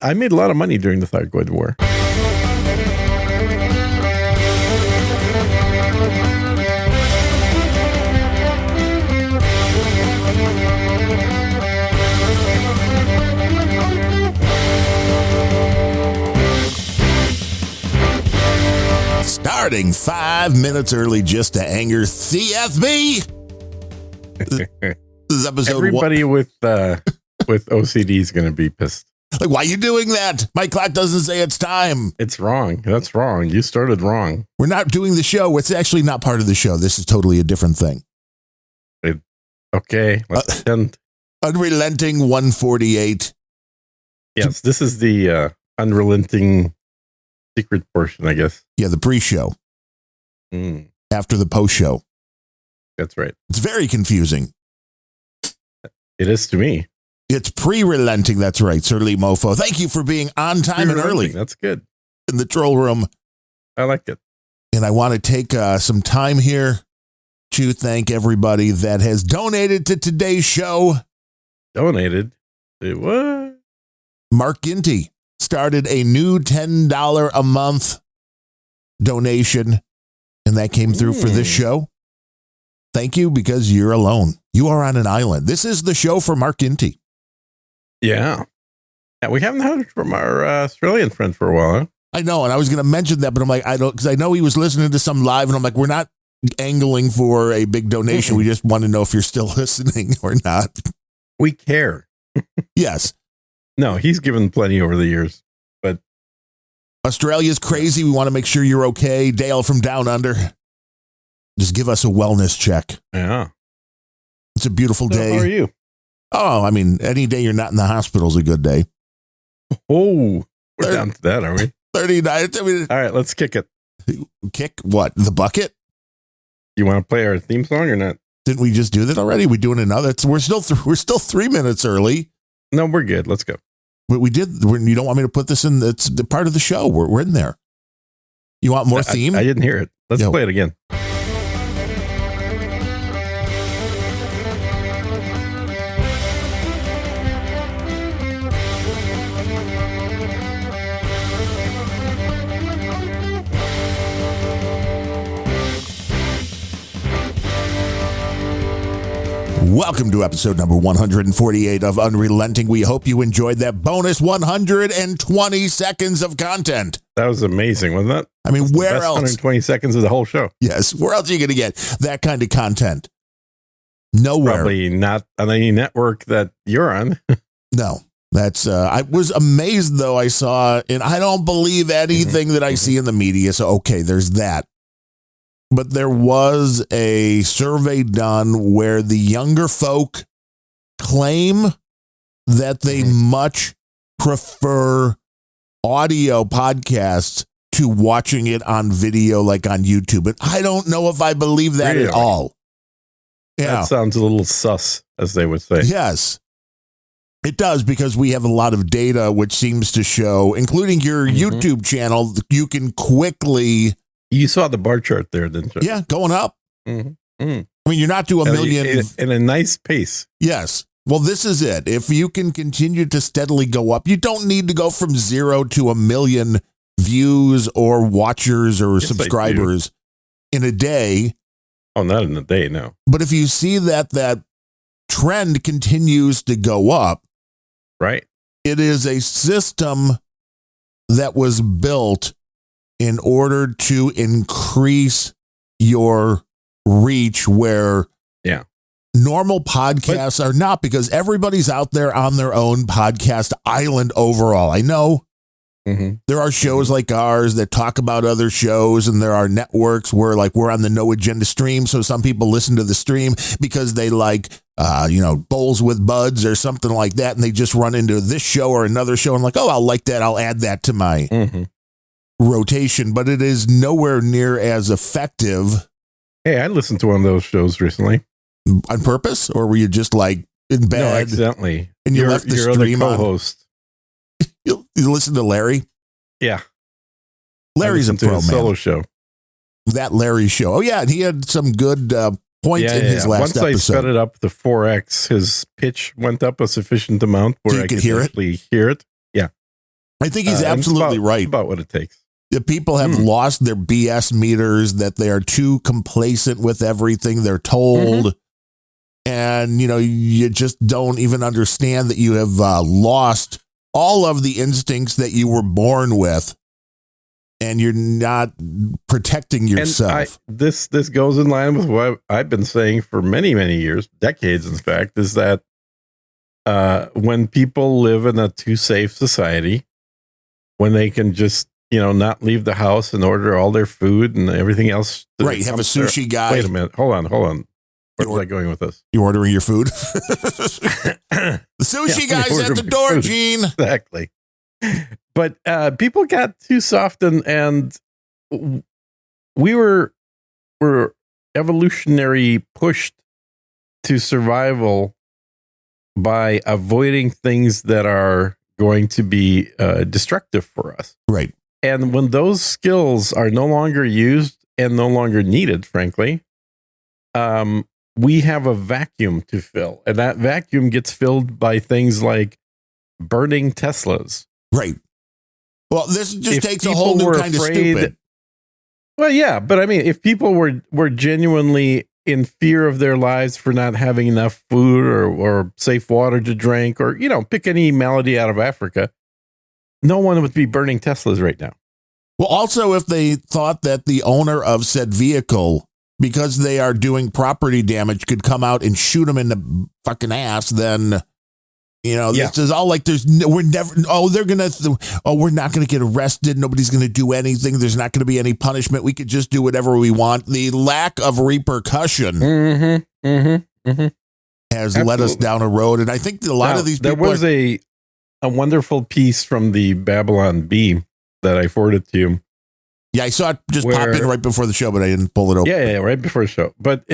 I made a lot of money during the Thargoid War. Starting 5 minutes early just to anger CFB. This is episode Everybody with OCD is going to be pissed. Like, why are you doing that? My clock doesn't say it's time. It's wrong. That's wrong. You started wrong. We're not doing the show. It's actually not part of the show. This is totally a different thing. Okay. Let's pretend. Unrelenting 148. Yes, this is the Unrelenting secret portion, I guess. Yeah, the pre-show. After the post-show. That's right. It's very confusing. It is to me. It's pre-relenting. That's right. Sir Lee Mofo. Thank you for being on time and early. That's good. In the troll room. I like it. And I want to take some time here to thank everybody that has donated to today's show. Donated? What? Mark Ginty started a new $10 a month donation, and that came through for this show. Thank you, because you're alone. You are on an island. This is the show for Mark Ginty. Yeah. We haven't heard from our Australian friend for a while, huh? I know, and I was going to mention that, but I'm like, I don't, because I know he was listening to some live, and I'm like, we're not angling for a big donation. We just want to know if you're still listening or not. We care. Yes. No, he's given plenty over the years, but Australia's crazy. We want to make sure you're okay. Dale from Down Under. Just give us a wellness check. Yeah. It's a beautiful day. How are you? Oh, I mean, any day you're not in the hospital is a good day. Oh, we're down to that, are we? 39. I mean, all right, let's kick it. Kick what? The bucket? You want to play our theme song or not? Didn't we just do that already? We doing another? We're still 3 minutes early. No, we're good. Let's go. We did. You don't want me to put this in? It's the part of the show. We're in there. You want more theme? I didn't hear it. Let's play it again. Welcome to episode number 148 of Unrelenting. We hope you enjoyed that bonus 120 seconds of content. That was amazing, wasn't it? I mean, where else? 120 seconds of the whole show. Yes. Where else are you going to get that kind of content? Nowhere. Probably not on any network that you're on. No. That's, I was amazed, though, I saw, and I don't believe anything that I see in the media. So, okay, there's that. But there was a survey done where the younger folk claim that they much prefer audio podcasts to watching it on video, like on YouTube. And I don't know if I believe that at all. Yeah. That sounds a little sus, as they would say. Yes, it does, because we have a lot of data which seems to show, including your YouTube channel, you can quickly... You saw the bar chart there, didn't you? Yeah, going up. I mean, you're not to a million... In a nice pace. Yes. Well, this is it. If you can continue to steadily go up, you don't need to go from 0 to 1 million views or watchers or subscribers in a day. Oh, not in a day, no. But if you see that trend continues to go up, right? It is a system that was built in order to increase your reach, where normal podcasts are not, because everybody's out there on their own podcast island overall. I know there are shows like ours that talk about other shows, and there are networks where, like, we're on the No Agenda stream. So some people listen to the stream because they like, Bowls with Buds or something like that. And they just run into this show or another show and like, oh, I'll like that. I'll add that to my rotation, but it is nowhere near as effective. Hey, I listened to one of those shows recently. On purpose? Or were you just like in bed? No, accidentally. And you left the stream other co-host. You listen to Larry? Yeah. Larry's a pro, man. Solo show. That Larry show. Oh, yeah. And he had some good points in his last episode. Once I sped it up to 4x, his pitch went up a sufficient amount where I could hear actually hear it. Yeah. I think he's absolutely right. It's about what it takes. The people have lost their BS meters, that they are too complacent with everything they're told. And, you just don't even understand that you have lost all of the instincts that you were born with, and you're not protecting yourself. And this goes in line with what I've been saying for many, many years, decades, in fact, is that when people live in a too safe society, when they can just, not leave the house and order all their food and everything else. Right. Have a sushi guy. Wait a minute. Hold on. Where was I going with this? You ordering your food? The sushi guy's at the door, food. Gene. Exactly. But people got too soft, and we were evolutionary pushed to survival by avoiding things that are going to be destructive for us. Right. And when those skills are no longer used and no longer needed, frankly, we have a vacuum to fill. And that vacuum gets filled by things like burning Teslas. Right. Well, this just takes a whole new kind of stupid. Well, yeah, but I mean, if people were genuinely in fear of their lives for not having enough food or safe water to drink, or, pick any malady out of Africa, no one would be burning Teslas right now. Well, also, if they thought that the owner of said vehicle, because they are doing property damage, could come out and shoot them in the fucking ass, then, this is all like we're not going to get arrested. Nobody's going to do anything. There's not going to be any punishment. We could just do whatever we want. The lack of repercussion has led us down a road. And I think a lot of these people. There was a wonderful piece from the Babylon Bee that I forwarded to you. Yeah, I saw it just pop in right before the show, but I didn't pull it open. Yeah, right before the show. But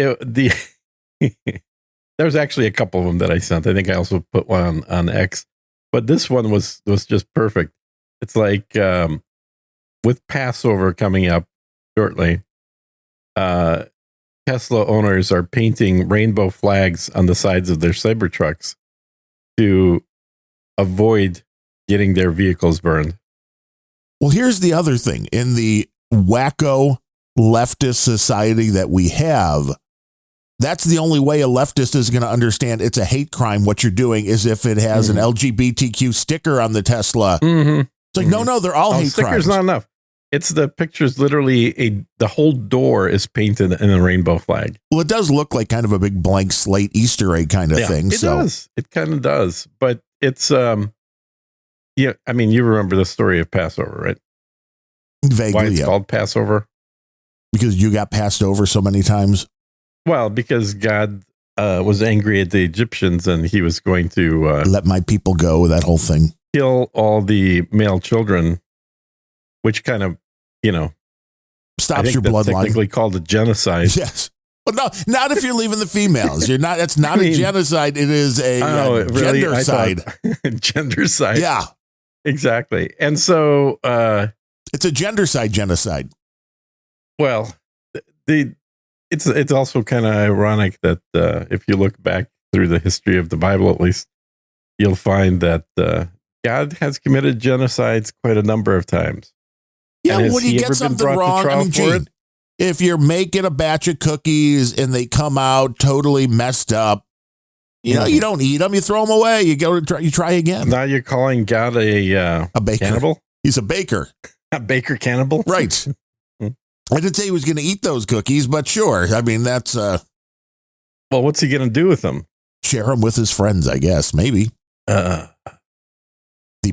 there's actually a couple of them that I sent. I think I also put one on X. But this one was just perfect. It's like with Passover coming up shortly, Tesla owners are painting rainbow flags on the sides of their Cybertrucks to avoid getting their vehicles burned. Well, here's the other thing. In the wacko leftist society that we have, that's the only way a leftist is going to understand it's a hate crime. What you're doing is if it has an LGBTQ sticker on the Tesla. It's like, no, they're all hate sticker's crimes. Not enough. It's the picture's literally the whole door is painted in a rainbow flag. Well, it does look like kind of a big blank slate Easter egg kind of thing. It does. It kind of does. But it's, yeah, I mean, you remember the story of Passover, right? Vaguely, why it's called Passover? Because you got passed over so many times? Well, because God was angry at the Egyptians and he was going to... let my people go, that whole thing. Kill all the male children, which kind of, stops your bloodline. Technically called a genocide. Yes. Well, no, not if you're leaving the females. You're not. That's not a genocide. It is a gendercide. Gendercide. Yeah, exactly. And so it's a gendercide genocide. Well, it's also kind of ironic that if you look back through the history of the Bible, at least, you'll find that God has committed genocides quite a number of times. Yeah, when you get something wrong, I mean, Gene, if you're making a batch of cookies and they come out totally messed up, you don't eat them, you throw them away, you try again. Now you're calling God a baker. Cannibal? He's a baker. A baker cannibal? Right. I didn't say he was going to eat those cookies, but sure. I mean, that's... well, what's he going to do with them? Share them with his friends, I guess. Maybe. The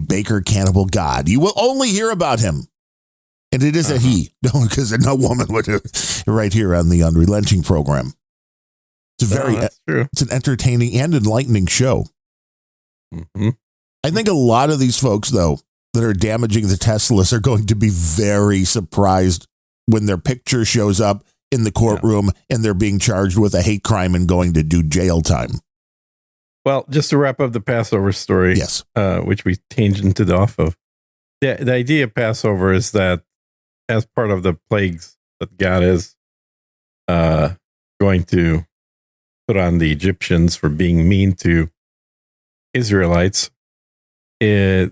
baker cannibal God. You will only hear about him. And it is a he. No, because no woman would do it right here on the Unrelenting program. It's it's an entertaining and enlightening show. Mm-hmm. I think a lot of these folks, though, that are damaging the Teslas are going to be very surprised when their picture shows up in the courtroom and they're being charged with a hate crime and going to do jail time. Well, just to wrap up the Passover story, yes, which we tangented off of. The idea of Passover is that as part of the plagues that God is going to put on the Egyptians for being mean to Israelites, the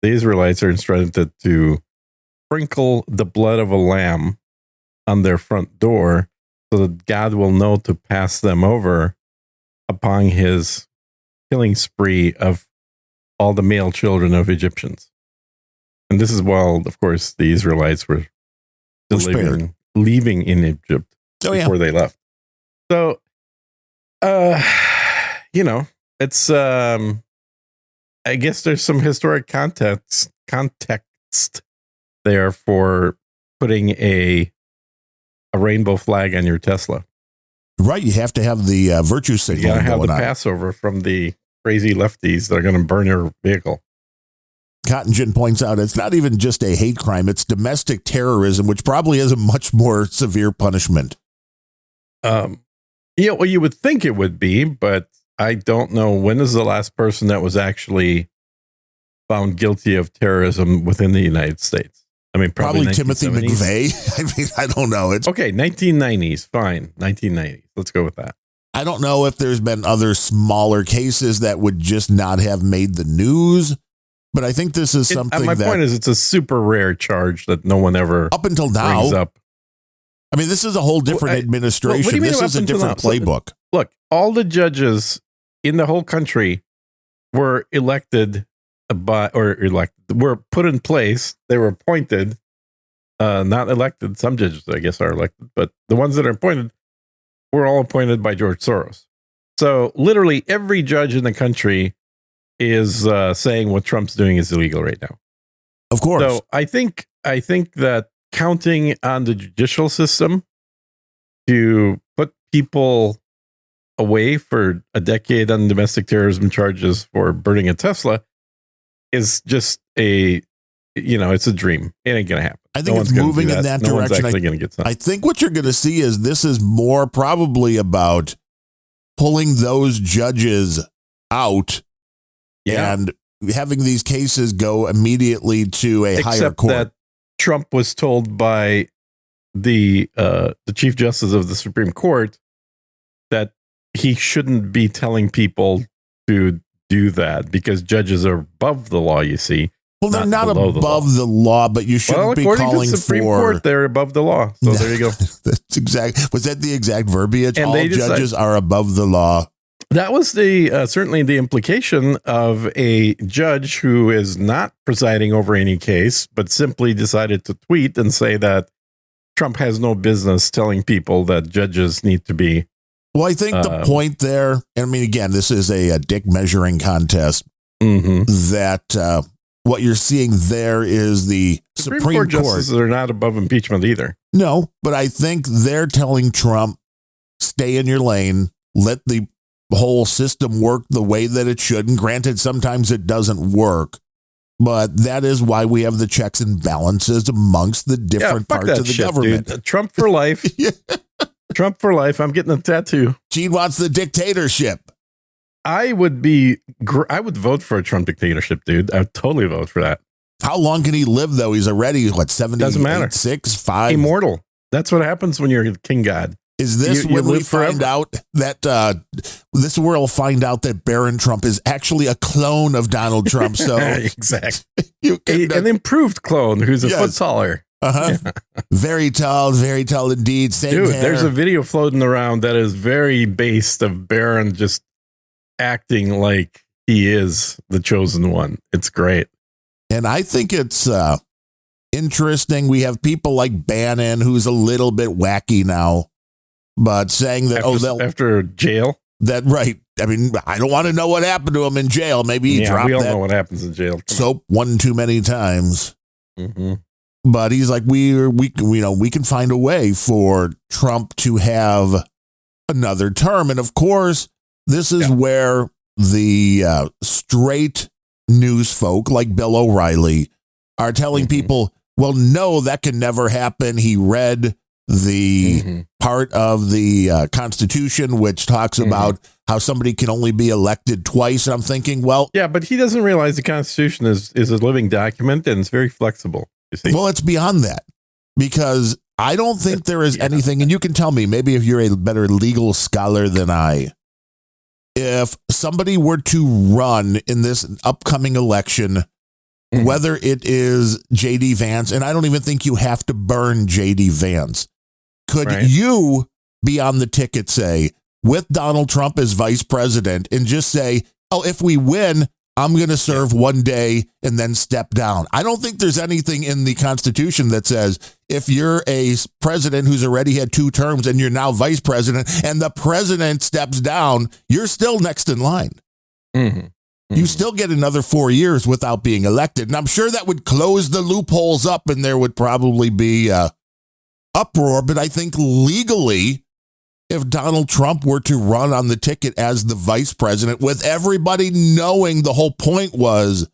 the Israelites are instructed to sprinkle the blood of a lamb on their front door so that God will know to pass them over upon his killing spree of all the male children of Egyptians. And this is while, of course, the Israelites were leaving in Egypt before they left. So, it's, I guess there's some historic context there for putting a rainbow flag on your Tesla. Right. You have to have the virtue signal. You got to have the Passover from the crazy lefties that are going to burn your vehicle. Cotton Gin points out it's not even just a hate crime. It's domestic terrorism, which probably has a much more severe punishment. Well, you would think it would be, but I don't know. When is the last person that was actually found guilty of terrorism within the United States? I mean, probably Timothy McVeigh. I mean, I don't know. It's okay. 1990s. Fine. 1990s. Let's go with that. I don't know if there's been other smaller cases that would just not have made the news, but I think this is something my point is it's a super rare charge that no one ever up until now brings up. I mean, this is a whole different administration. This is a different playbook. Look, all the judges in the whole country were were put in place. They were appointed, not elected. Some judges, I guess, are elected, but the ones that are appointed were all appointed by George Soros. So literally every judge in the country is saying what Trump's doing is illegal right now. Of course. So I think that counting on the judicial system to put people away for a decade on domestic terrorism charges for burning a Tesla is just it's a dream. It ain't going to happen. I think it's moving in that direction. I think what you're going to see is this is more probably about pulling those judges out and having these cases go immediately to a higher court. That Trump was told by the Chief Justice of the Supreme Court that he shouldn't be telling people to do that because judges are above the law, you see. Well, they're not above the law, but you shouldn't be calling to the Supreme Court, they're above the law. So there you go. That's exact. Was that the exact verbiage? And all judges are above the law. That was certainly the implication of a judge who is not presiding over any case, but simply decided to tweet and say that Trump has no business telling people that judges need to be. Well, I think the point there, I mean, again, this is a dick measuring contest, that what you're seeing there is the Supreme Court justices are not above impeachment either. No, but I think they're telling Trump, stay in your lane, let the whole system work the way that it should. And granted, sometimes it doesn't work, but that is why we have the checks and balances amongst the different parts of the government. Dude. Trump for life. Trump for life. I'm getting a tattoo. Gene wants the dictatorship. I would vote for a Trump dictatorship, dude. I would totally vote for that. How long can he live, though? He's already, 70? Doesn't matter. 6, 5? Immortal. That's what happens when you're a king god. Is this when we find out that this world will find out that Barron Trump is actually a clone of Donald Trump? So exactly. An improved clone who's a foot taller. Yeah. Very tall indeed. Same Dude, hair. There's a video floating around that is very based of Barron just acting like he is the chosen one. It's great. And I think it's interesting. We have people like Bannon, who's a little bit wacky now, but saying that, after jail. That right. I mean, I don't want to know what happened to him in jail. Maybe he dropped we all that know what happens in jail. Soap one too many times. Mm-hmm. But he's like, we can find a way for Trump to have another term. And of course, this is where the straight news folk like Bill O'Reilly are telling people, well, no, that can never happen. He read the part of the Constitution, which talks about how somebody can only be elected twice. And I'm thinking, well, yeah, but he doesn't realize the Constitution is a living document and it's very flexible. You see? Well, it's beyond that, because I don't think there is anything, and you can tell me, maybe if you're a better legal scholar than I, if somebody were to run in this upcoming election whether it is J.D. Vance, and I don't even think you have to burn J.D. Vance. Could you be on the ticket, say, with Donald Trump as vice president and just say, oh, if we win, I'm going to serve one day and then step down? I don't think there's anything in the Constitution that says if you're a president who's already had 2 terms and you're now vice president and the president steps down, you're still next in line. You still get another 4 years without being elected. And I'm sure that would close the loopholes up and there would probably be uproar. But I think legally, if Donald Trump were to run on the ticket as the vice president, with everybody knowing the whole point was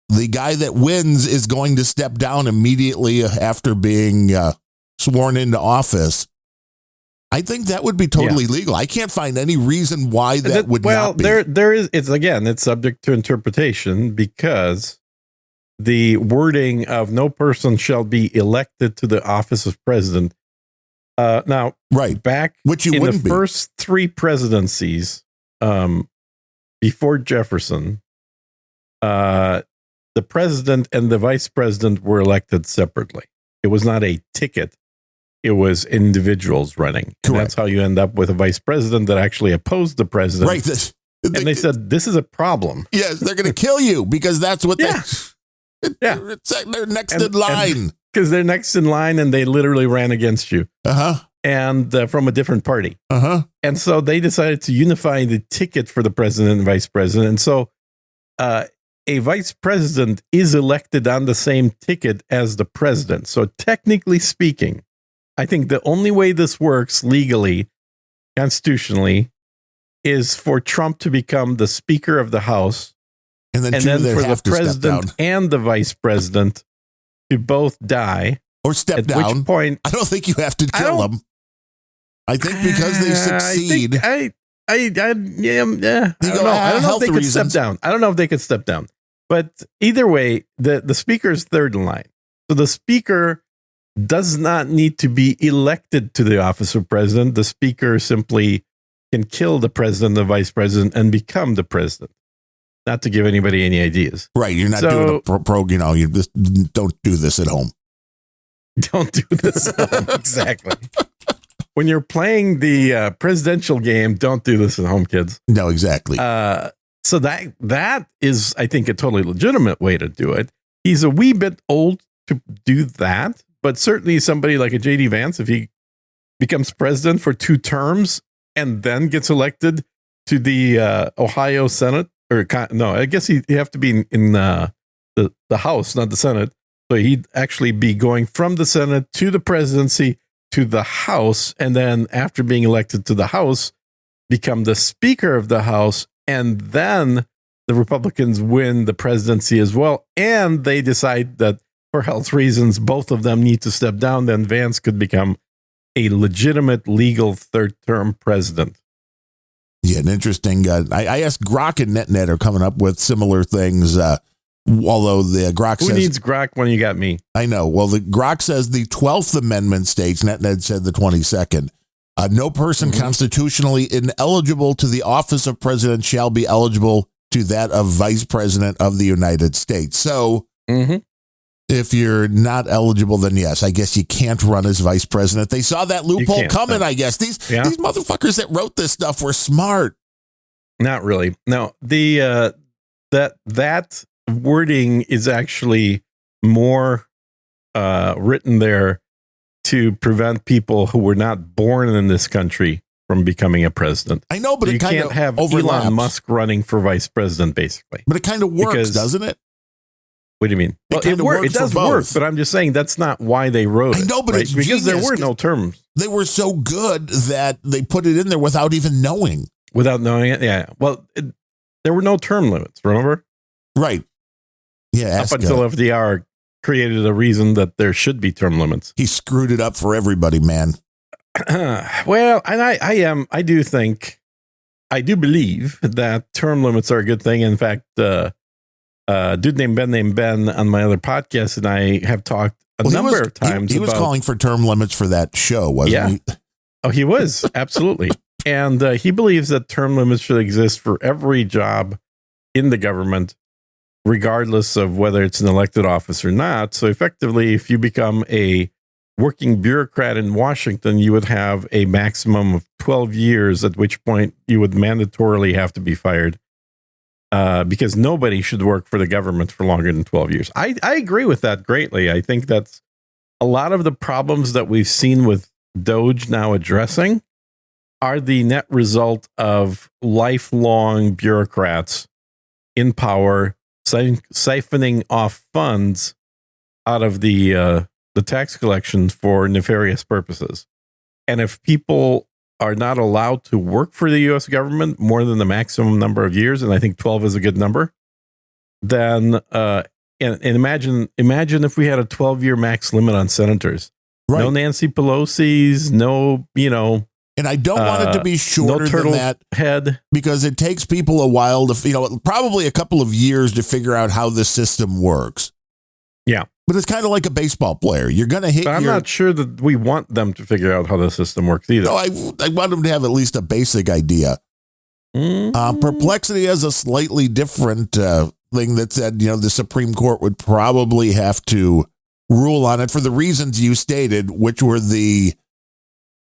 the guy that wins is going to step down immediately after being sworn into office, I think that would be totally legal. I can't find any reason why that would not be. Well, there is. It's subject to interpretation because the wording of no person shall be elected to the office of president. Now, back which you in the be. first 3 presidencies before Jefferson, the president and the vice president were elected separately. It was not a ticket. It was individuals running. And that's how you end up with a vice president that actually opposed the president. Right. And they said, this is a problem. Yes, they're going to kill you because that's what they're next in line. Because they're next in line and they literally ran against you. And from a different party. And so they decided to unify the ticket for the president and vice president. And so a vice president is elected on the same ticket as the president. So technically speaking, I think the only way this works legally, constitutionally, is for Trump to become the Speaker of the House, and then for the president and the vice president to both die or step down. At which point, I don't think you have to kill them. I think because they succeed. I don't know. I don't know if they could step down. I don't know if they could step down. But either way, the Speaker is third in line. So the Speaker does not need to be elected to the office of president. The Speaker simply can kill the president, the vice president, and become the president. Not to give anybody any ideas. Right. You're not doing a you just don't do this at home. Don't do this at home. Exactly. When you're playing the presidential game, don't do this at home, kids. No, exactly. So that is, I think, a totally legitimate way to do it. He's a wee bit old to do that. But certainly somebody like a J.D. Vance, if he becomes president for 2 terms and then gets elected to the Ohio Senate, I guess he'd have to be in the House, not the Senate. So he'd actually be going from the Senate to the presidency to the House, and then after being elected to the House, become the Speaker of the House, and then the Republicans win the presidency as well, and they decide that for health reasons, both of them need to step down, then Vance could become a legitimate legal 3rd-term president. Yeah, an interesting. I asked Grok and NetNet are coming up with similar things. Although the Grok says, who needs Grok when you got me? I know. Well, the Grok says the 12th Amendment states, NetNet said the 22nd. No person constitutionally ineligible to the office of president shall be eligible to that of vice president of the United States. So. If you're not eligible, then yes, I guess you can't run as vice president. They saw that loophole coming, I guess. These motherfuckers that wrote this stuff were smart. Not really. No, the that wording is actually more written there to prevent people who were not born in this country from becoming a president. I know, but you can't have overlaps. Elon Musk running for vice president, basically. But it kind of works, doesn't it? What do you mean? Well, it does work, but I'm just saying that's not why they wrote it. I know, but it's because there were no terms. They were so good that they put it in there without even knowing. Without knowing it, yeah. Well, there were no term limits, remember? Right. Yeah. Up until FDR created a reason that there should be term limits. He screwed it up for everybody, man. Well, and I do believe that term limits are a good thing. In fact, dude named Ben on my other podcast and I have talked a number of times. He was calling for term limits for that show, wasn't he? Oh, he was. Absolutely. And he believes that term limits should exist for every job in the government regardless of whether it's an elected office or not. So effectively, if you become a working bureaucrat in Washington, you would have a maximum of 12 years, at which point you would mandatorily have to be fired, because nobody should work for the government for longer than 12 years. I agree with that greatly. I think that's a lot of the problems that we've seen with Doge now addressing are the net result of lifelong bureaucrats in power siphoning off funds out of the tax collection for nefarious purposes. And if people are not allowed to work for the U.S. government more than the maximum number of years, and I think 12 is a good number, then and imagine if we had a 12-year max limit on senators. Right. No Nancy Pelosi's, no, and I don't want it to be shorter than that head, because it takes people a while to, probably a couple of years to figure out how the system works. Yeah. But it's kind of like a baseball player. You're going to hit. But I'm not sure that we want them to figure out how the system works either. No, I want them to have at least a basic idea. Mm-hmm. Perplexity has a slightly different thing that said, the Supreme Court would probably have to rule on it for the reasons you stated, which were the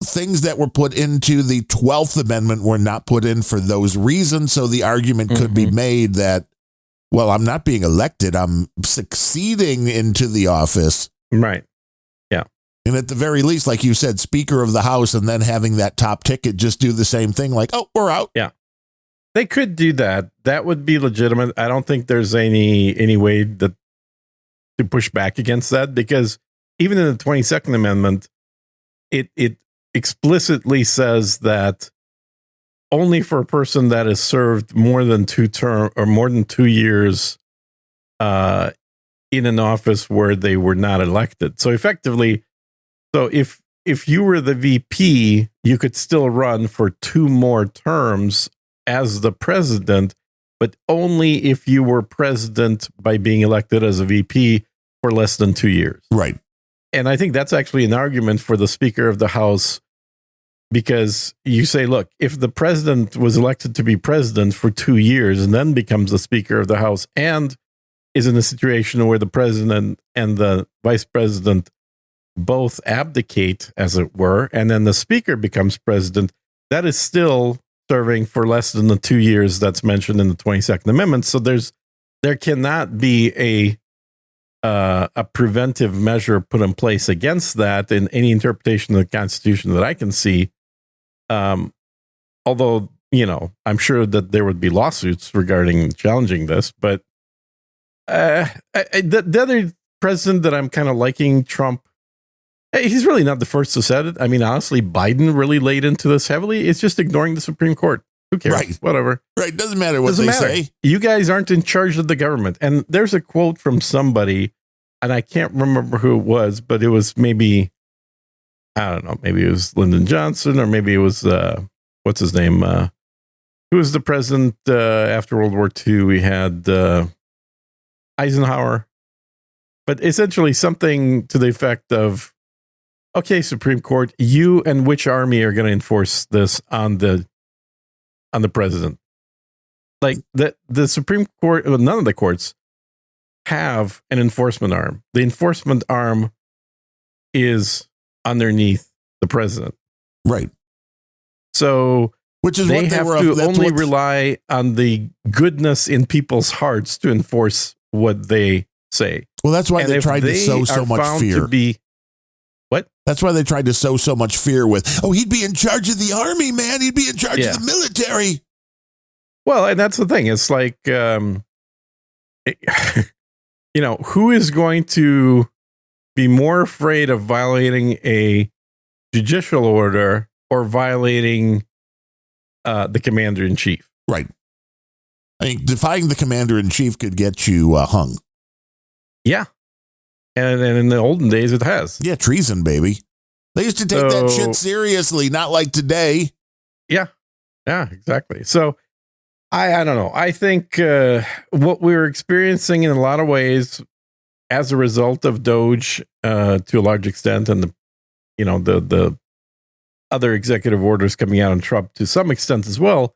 things that were put into the 12th Amendment were not put in for those reasons. So the argument could be made that, well, I'm not being elected, I'm succeeding into the office. Right. Yeah. And at the very least, like you said, Speaker of the House, and then having that top ticket just do the same thing, like, oh, we're out. Yeah. They could do that. That would be legitimate. I don't think there's any way to push back against that, because even in the 22nd Amendment, it explicitly says that only for a person that has served more than 2 years in an office where they were not elected. So effectively, if you were the VP, you could still run for 2 more terms as the president, but only if you were president by being elected as a VP for less than 2 years. Right. And I think that's actually an argument for the Speaker of the House, because you say, look, if the president was elected to be president for 2 years and then becomes the Speaker of the House and is in a situation where the president and the vice president both abdicate, as it were, and then the Speaker becomes president, that is still serving for less than the 2 years that's mentioned in the 22nd Amendment. So there cannot be a preventive measure put in place against that in any interpretation of the Constitution that I can see. Although, I'm sure that there would be lawsuits regarding challenging this, but the other president that I'm kind of liking, Trump, he's really not the first to said it. I mean, honestly, Biden really laid into this heavily. It's just ignoring the Supreme Court. Who cares? Right. Whatever. Right. Doesn't matter what they say. You guys aren't in charge of the government. And there's a quote from somebody, and I can't remember who it was, but it was maybe, I don't know, maybe it was Lyndon Johnson, or maybe it was, what's his name? Who was the president after World War II? We had Eisenhower. But essentially something to the effect of, okay, Supreme Court, you and which army are going to enforce this on the president? Like the Supreme Court, well, none of the courts have an enforcement arm. The enforcement arm is underneath the president. Right. So which is they what they have were, to only rely on the goodness in people's hearts to enforce what they say. Well, that's why they tried to sow so much fear. What? That's why they tried to sow so much fear with, oh, he'd be in charge of the army, man. He'd be in charge of the military. Well, and that's the thing. It's like, who is going to be more afraid of violating a judicial order or violating the commander-in-chief? Right. I mean, defying the commander-in-chief could get you hung. Yeah. And in the olden days, it has. Yeah, treason, baby. They used to take that shit seriously, not like today. Yeah. Yeah, exactly. So, I don't know. I think what we're experiencing in a lot of ways as a result of Doge to a large extent, and the other executive orders coming out on Trump to some extent as well,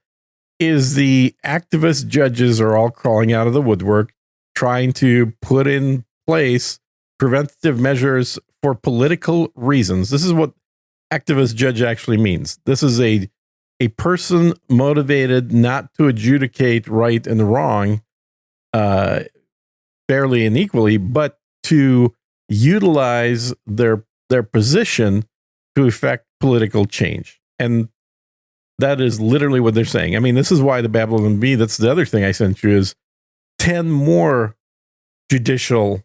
is the activist judges are all crawling out of the woodwork trying to put in place preventative measures for political reasons. This is what activist judge actually means. This is a person motivated not to adjudicate right and wrong fairly and equally, but to utilize their position to effect political change. And that is literally what they're saying. I mean, this is why the Babylon Bee, that's the other thing I sent you, is 10 more judicial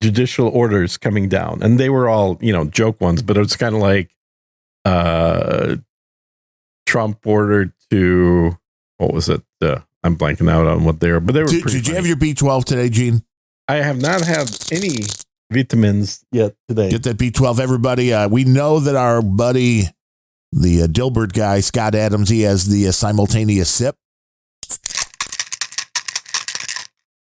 judicial orders coming down. And they were all, joke ones, but it's kind of like Trump ordered to, what was it? I'm blanking out on what they were, but they were Did you have your B12 today, Gene? I have not had any vitamins yet today. Get that B12, everybody. We know that our buddy, the Dilbert guy, Scott Adams, he has the simultaneous sip.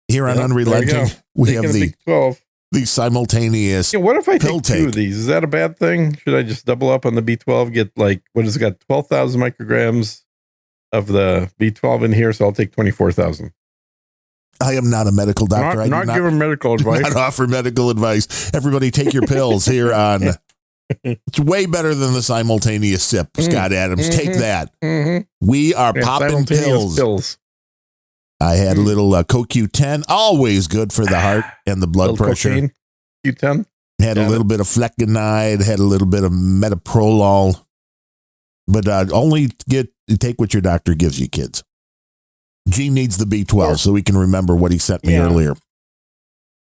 Here on Unrelenting, we have the B12. The simultaneous. Yeah, what if I take two of these? Is that a bad thing? Should I just double up on the B12? Get what has it got? 12,000 micrograms of the B12 in here, so I'll take 24,000. I am not a medical doctor. I do not give medical advice. Not offer medical advice. Everybody take your pills here on. It's way better than the simultaneous sip, Scott Adams. Take that. We are popping pills. I had a little CoQ10, always good for the heart and the blood pressure. Cocaine, Q10. Had a little bit of flecainide, had a little bit of metoprolol. But only take what your doctor gives you, kids. Gene needs the B12 so we can remember what he sent me earlier.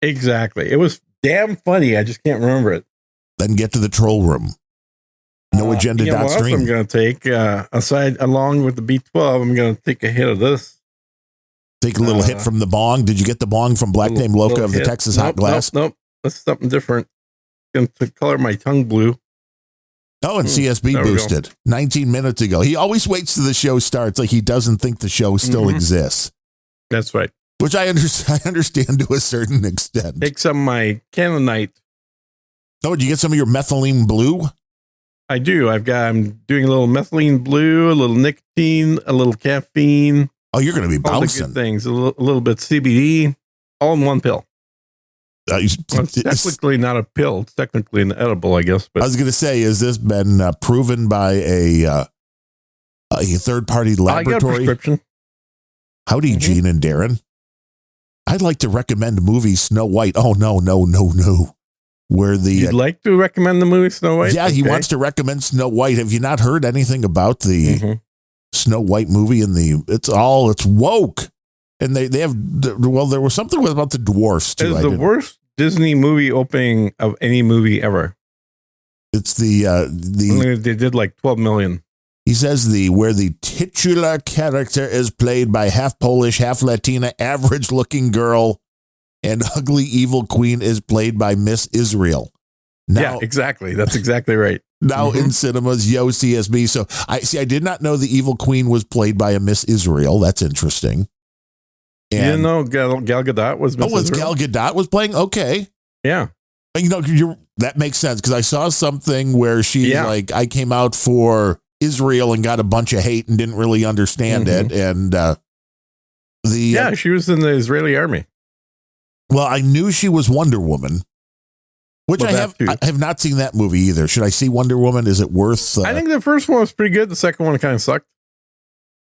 Exactly. It was damn funny. I just can't remember it. Then get to the troll room. No agenda. What else I'm going to take, along with the B12, I'm going to take a hit of this. Take a little hit from the bong. Did you get the bong from Black Name Loca of the Texas Hot Glass? Nope. That's something different. Going to color my tongue blue. Oh, and CSB boosted 19 minutes ago. He always waits till the show starts, like he doesn't think the show still exists. That's right. Which I understand to a certain extent. Take some of my Canaanite. Oh, did you get some of your methylene blue? I do. I'm doing a little methylene blue, a little nicotine, a little caffeine. Oh, you're going to be bouncing. All the good things. A little bit CBD, all in one pill. It's technically not a pill. It's technically an edible, I guess. But I was going to say, has this been proven by a third-party laboratory? I got a prescription. Howdy, Gene and Darren. I'd like to recommend movie Snow White. Oh, no. You'd like to recommend the movie Snow White? Yeah, he wants to recommend Snow White. Have you not heard anything about the Snow White movie? It's woke. And they have, well, there was something about the dwarfs too. It's the worst Disney movie opening of any movie ever. It's they did like 12 million. He says where the titular character is played by half Polish, half Latina, average looking girl, and ugly evil queen is played by Miss Israel. Now, yeah, exactly. That's exactly right. Now in cinemas, yo CSB. So I did not know the evil queen was played by a Miss Israel. That's interesting. And, you didn't know Gal Gadot was Miss Israel? Gal Gadot was playing? Okay. Yeah. That makes sense because I saw something where she's like, I came out for Israel and got a bunch of hate and didn't really understand it. And she was in the Israeli army. Well, I knew she was Wonder Woman, which I have not seen that movie either. Should I see Wonder Woman? Is it worth? I think the first one was pretty good. The second one kind of sucked.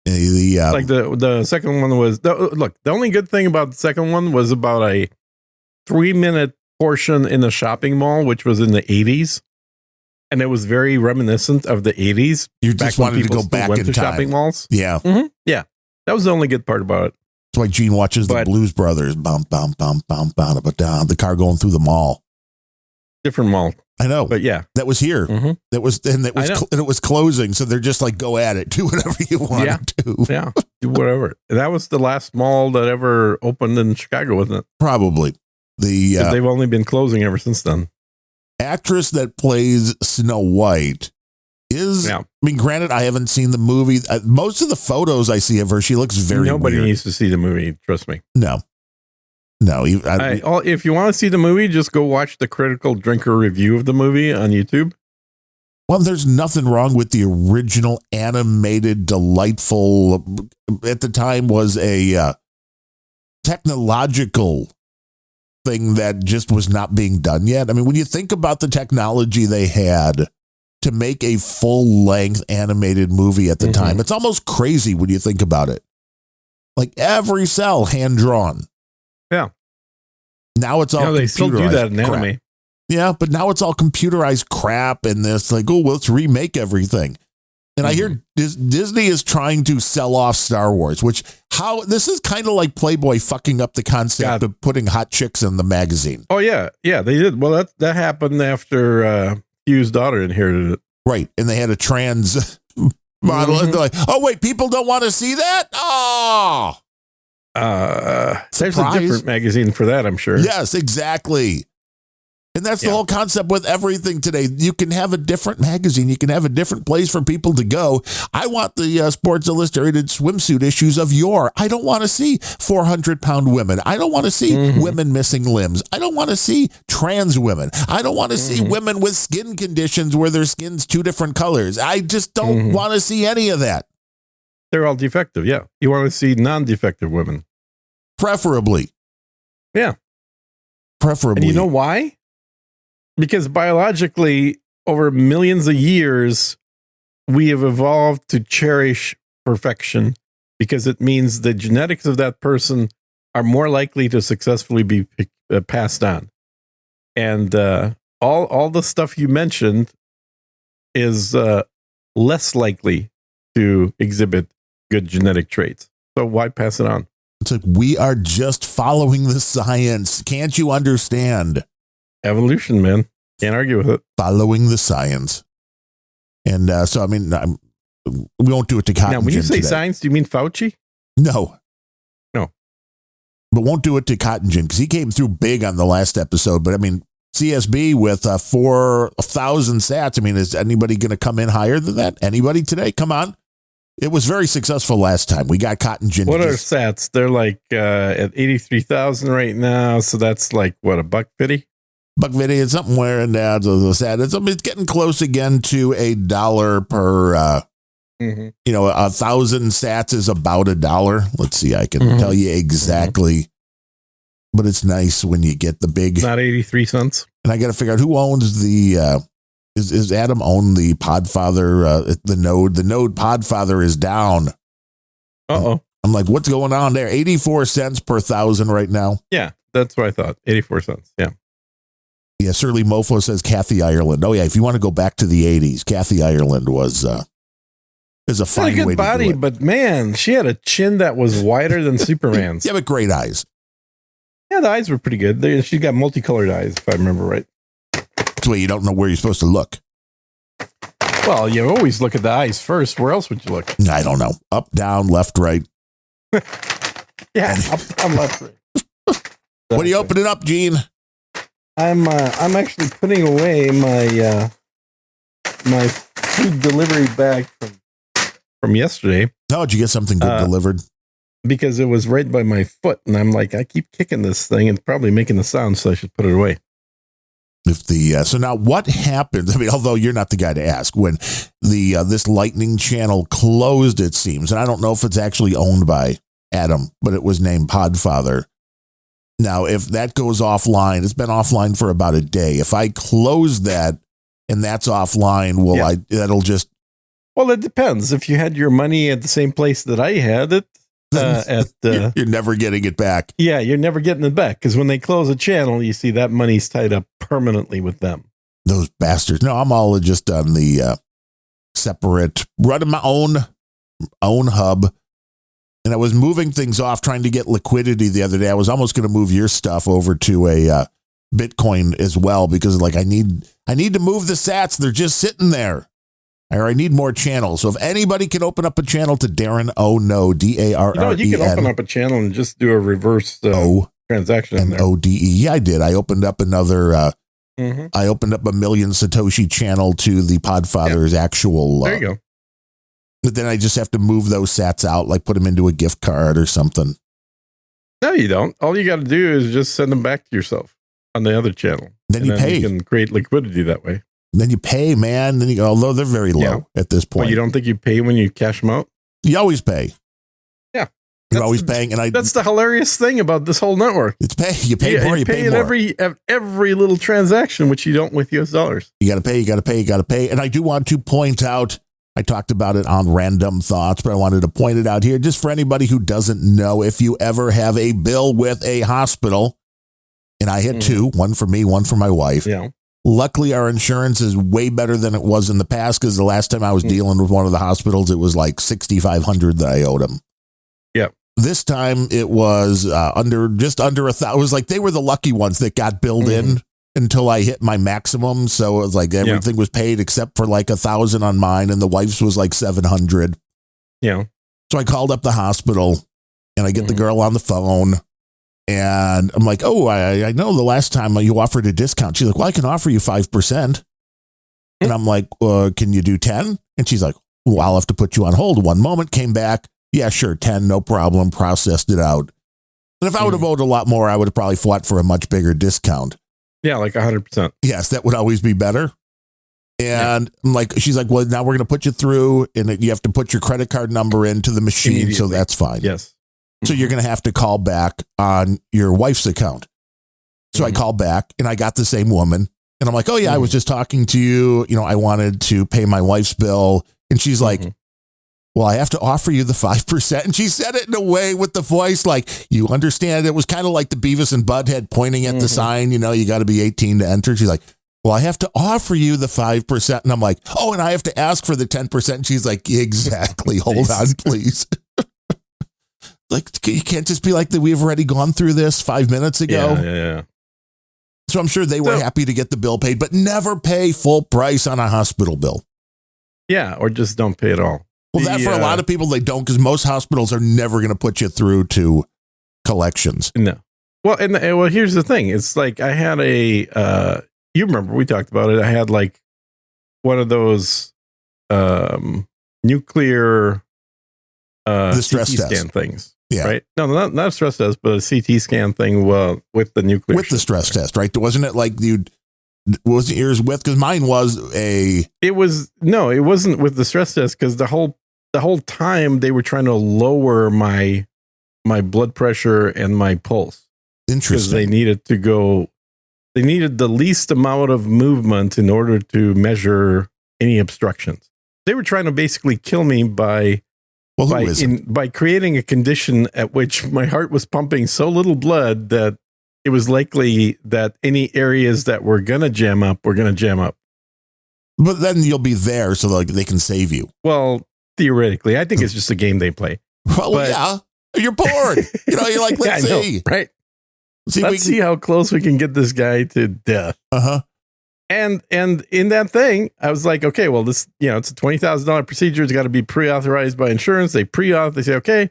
The second one was the only good thing about the second one was about a 3-minute portion in the shopping mall, which was in the 80s, and it was very reminiscent of the 80s. You just wanted to go back in time. Shopping malls. Yeah, yeah, that was the only good part about it. That's why Gene watches the Blues Brothers. Bum bum bum bum bum down the car going through the mall. Different mall. I know, but yeah, that was here. That was it was closing. So they're just like, go at it, do whatever you want to do. Yeah, do whatever. That was the last mall that ever opened in Chicago, wasn't it? Probably. They've only been closing ever since then. Actress that plays Snow White is. I mean, granted, I haven't seen the movie. Most of the photos I see of her, she looks very. Nobody weird. needs to see the movie. Trust me. No. If you want to see the movie, just go watch the Critical Drinker review of the movie on YouTube. Well, there's nothing wrong with the original animated, delightful, at the time was a technological thing that just was not being done yet. I mean, when you think about the technology they had to make a full-length animated movie at the time, it's almost crazy when you think about it. Like every cell hand-drawn. Yeah. Now it's all they still do that in crap. anime. Yeah, but now it's all computerized crap and this like, oh, well, let's remake everything. And I hear Disney is trying to sell off Star Wars, this is kind of like Playboy fucking up the concept of putting hot chicks in the magazine. Oh, yeah. Yeah, they did. Well, that happened after Hugh's daughter inherited it. Right. And they had a trans model. And they're like, oh, wait, people don't want to see that? Oh, there's a different magazine for that, I'm sure. Yes, exactly. And that's the whole concept with everything today. You can have a different magazine. You can have a different place for people to go. I want the Sports Illustrated swimsuit issues of yore. I don't want to see 400-pound women. I don't want to see women missing limbs. I don't want to see trans women. I don't want to see women with skin conditions where their skin's two different colors. I just don't want to see any of that. They're all defective, yeah. You want to see non-defective women. Preferably. Yeah. Preferably. And you know why? Because biologically, over millions of years, we have evolved to cherish perfection because it means the genetics of that person are more likely to successfully be passed on. And all the stuff you mentioned is less likely to exhibit good genetic traits. So why pass it on? It's like, we are just following the science. Can't you understand? Evolution, man. Can't argue with it. Following the science. And so, I mean, we won't do it to Cotton Gin. Now, when you say today. science, do you mean Fauci? No. No. But won't do it to Cotton Gin because he came through big on the last episode. But I mean, CSB with 4,000 sats. I mean, is anybody going to come in higher than that? Anybody today? Come on. It was very successful last time. We got Cotton Gin. What are sats? They're like at 83,000 right now. So that's like, what, $1.50? $1.50, it's something where in that. It's getting close again to $1 per, 1,000 sats is about $1. Let's see, I can tell you exactly. But it's nice when you get the big. Not 83 cents. And I got to figure out who owns the, is Adam own the Podfather, the node? The node Podfather is down. Uh-oh. I'm like, what's going on there? 84 cents per 1,000 right now. Yeah, that's what I thought. 84 cents. Yeah. Yeah, Surly Mofo says Kathy Ireland. Oh, yeah, if you want to go back to the 80s, Kathy Ireland was a fine good way body, to do it. But man, she had a chin that was wider than Superman's. Yeah, but great eyes. Yeah, the eyes were pretty good. She got multicolored eyes, if I remember right. That's why you don't know where you're supposed to look. Well, you always look at the eyes first. Where else would you look? I don't know. Up, down, left, right. Yeah, up, down, left, right. What are you opening up, Gene? I'm actually putting away my my food delivery bag from yesterday. Oh, did you get something good delivered? Because it was right by my foot, and I'm like, I keep kicking this thing and probably making the sound, so I should put it away. If the so now what happens? I mean, although you're not the guy to ask, when the this Lightning channel closed, it seems, and I don't know if it's actually owned by Adam, but it was named Podfather. Now, if that goes offline, it's been offline for about a day. If I close that and that's offline, that'll just. Well, it depends. If you had your money at the same place that I had it, you're never getting it back. Yeah, you're never getting it back because when they close a channel, you see that money's tied up permanently with them. Those bastards. No, I'm all just on the separate, running my own hub. And I was moving things off, trying to get liquidity the other day. I was almost going to move your stuff over to a Bitcoin as well because, like, I need to move the sats. They're just sitting there. Or I need more channels. So if anybody can open up a channel to Darren No, DARREN. You can open up a channel and just do a reverse transaction. NODE. Yeah, I did. I opened up another. I opened up a million Satoshi channel to the Podfather's actual. There you go. But then I just have to move those sats out, like put them into a gift card or something. No, you don't. All you got to do is just send them back to yourself on the other channel. Then you pay. You can create liquidity that way. Then you pay, man. Then you go, although they're very low at this point. But you don't think you pay when you cash them out? You always pay. Yeah. You're always paying. And that's the hilarious thing about this whole network. It's pay. You pay more, you pay more. Every little transaction, which you don't with US dollars. You got to pay, you got to pay, you got to pay. And I do want to point out, I talked about it on Random Thoughts, but I wanted to point it out here just for anybody who doesn't know. If you ever have a bill with a hospital, and I had two, one for me, one for my wife. Yeah. Luckily, our insurance is way better than it was in the past, because the last time I was dealing with one of the hospitals, it was like $6,500 that I owed them. Yeah. This time it was just under $1,000. It was like they were the lucky ones that got billed in until I hit my maximum. So it was like everything was paid except for like $1,000 on mine, and the wife's was like $700. Yeah. So I called up the hospital, and I get the girl on the phone. And I'm like, oh, I know the last time you offered a discount. She's like, well, I can offer you 5%. And I'm like, can you do 10? And she's like, well, I'll have to put you on hold. One moment, came back. Yeah, sure, 10, no problem. Processed it out. And if I would have owed a lot more, I would have probably fought for a much bigger discount. Yeah, like 100%. Yes, that would always be better. And I'm like, she's like, well, now we're going to put you through, and you have to put your credit card number into the machine. So that's fine. Yes. So you're going to have to call back on your wife's account. So I called back, and I got the same woman. And I'm like, oh, yeah, I was just talking to you. You know, I wanted to pay my wife's bill. And she's like, well, I have to offer you the 5%. And she said it in a way with the voice like, you understand. It was kind of like the Beavis and Butthead pointing at the sign. You know, you got to be 18 to enter. She's like, well, I have to offer you the 5%. And I'm like, oh, and I have to ask for the 10%. And she's like, exactly. Hold on, please. Like, you can't just be like that. We've already gone through this 5 minutes ago. Yeah. So I'm sure they were happy to get the bill paid, but never pay full price on a hospital bill. Yeah, or just don't pay at all. Well, for a lot of people, they don't, because most hospitals are never going to put you through to collections. No. Well, well, here's the thing. It's like I had you remember we talked about it. I had like one of those nuclear the stress CT test scan things. Yeah. Right. No, not a stress test, but a CT scan thing with the nuclear. With the stress test, right? Wasn't it like wasn't yours with? Because mine was It wasn't with the stress test, because the whole time they were trying to lower my blood pressure and my pulse. Interesting. Because they needed the least amount of movement in order to measure any obstructions. They were trying to basically kill me by creating a condition at which my heart was pumping so little blood that it was likely that any areas that were going to jam up were going to jam up. But then you'll be there so like they can save you. Well, theoretically, I think it's just a game they play. Well, yeah, you're bored. You're like, let's see. Right. Let's see how close we can get this guy to death. And in that thing, I was like, okay, well, this, it's a $20,000 procedure. It's got to be pre-authorized by insurance. They pre-auth. They say, okay,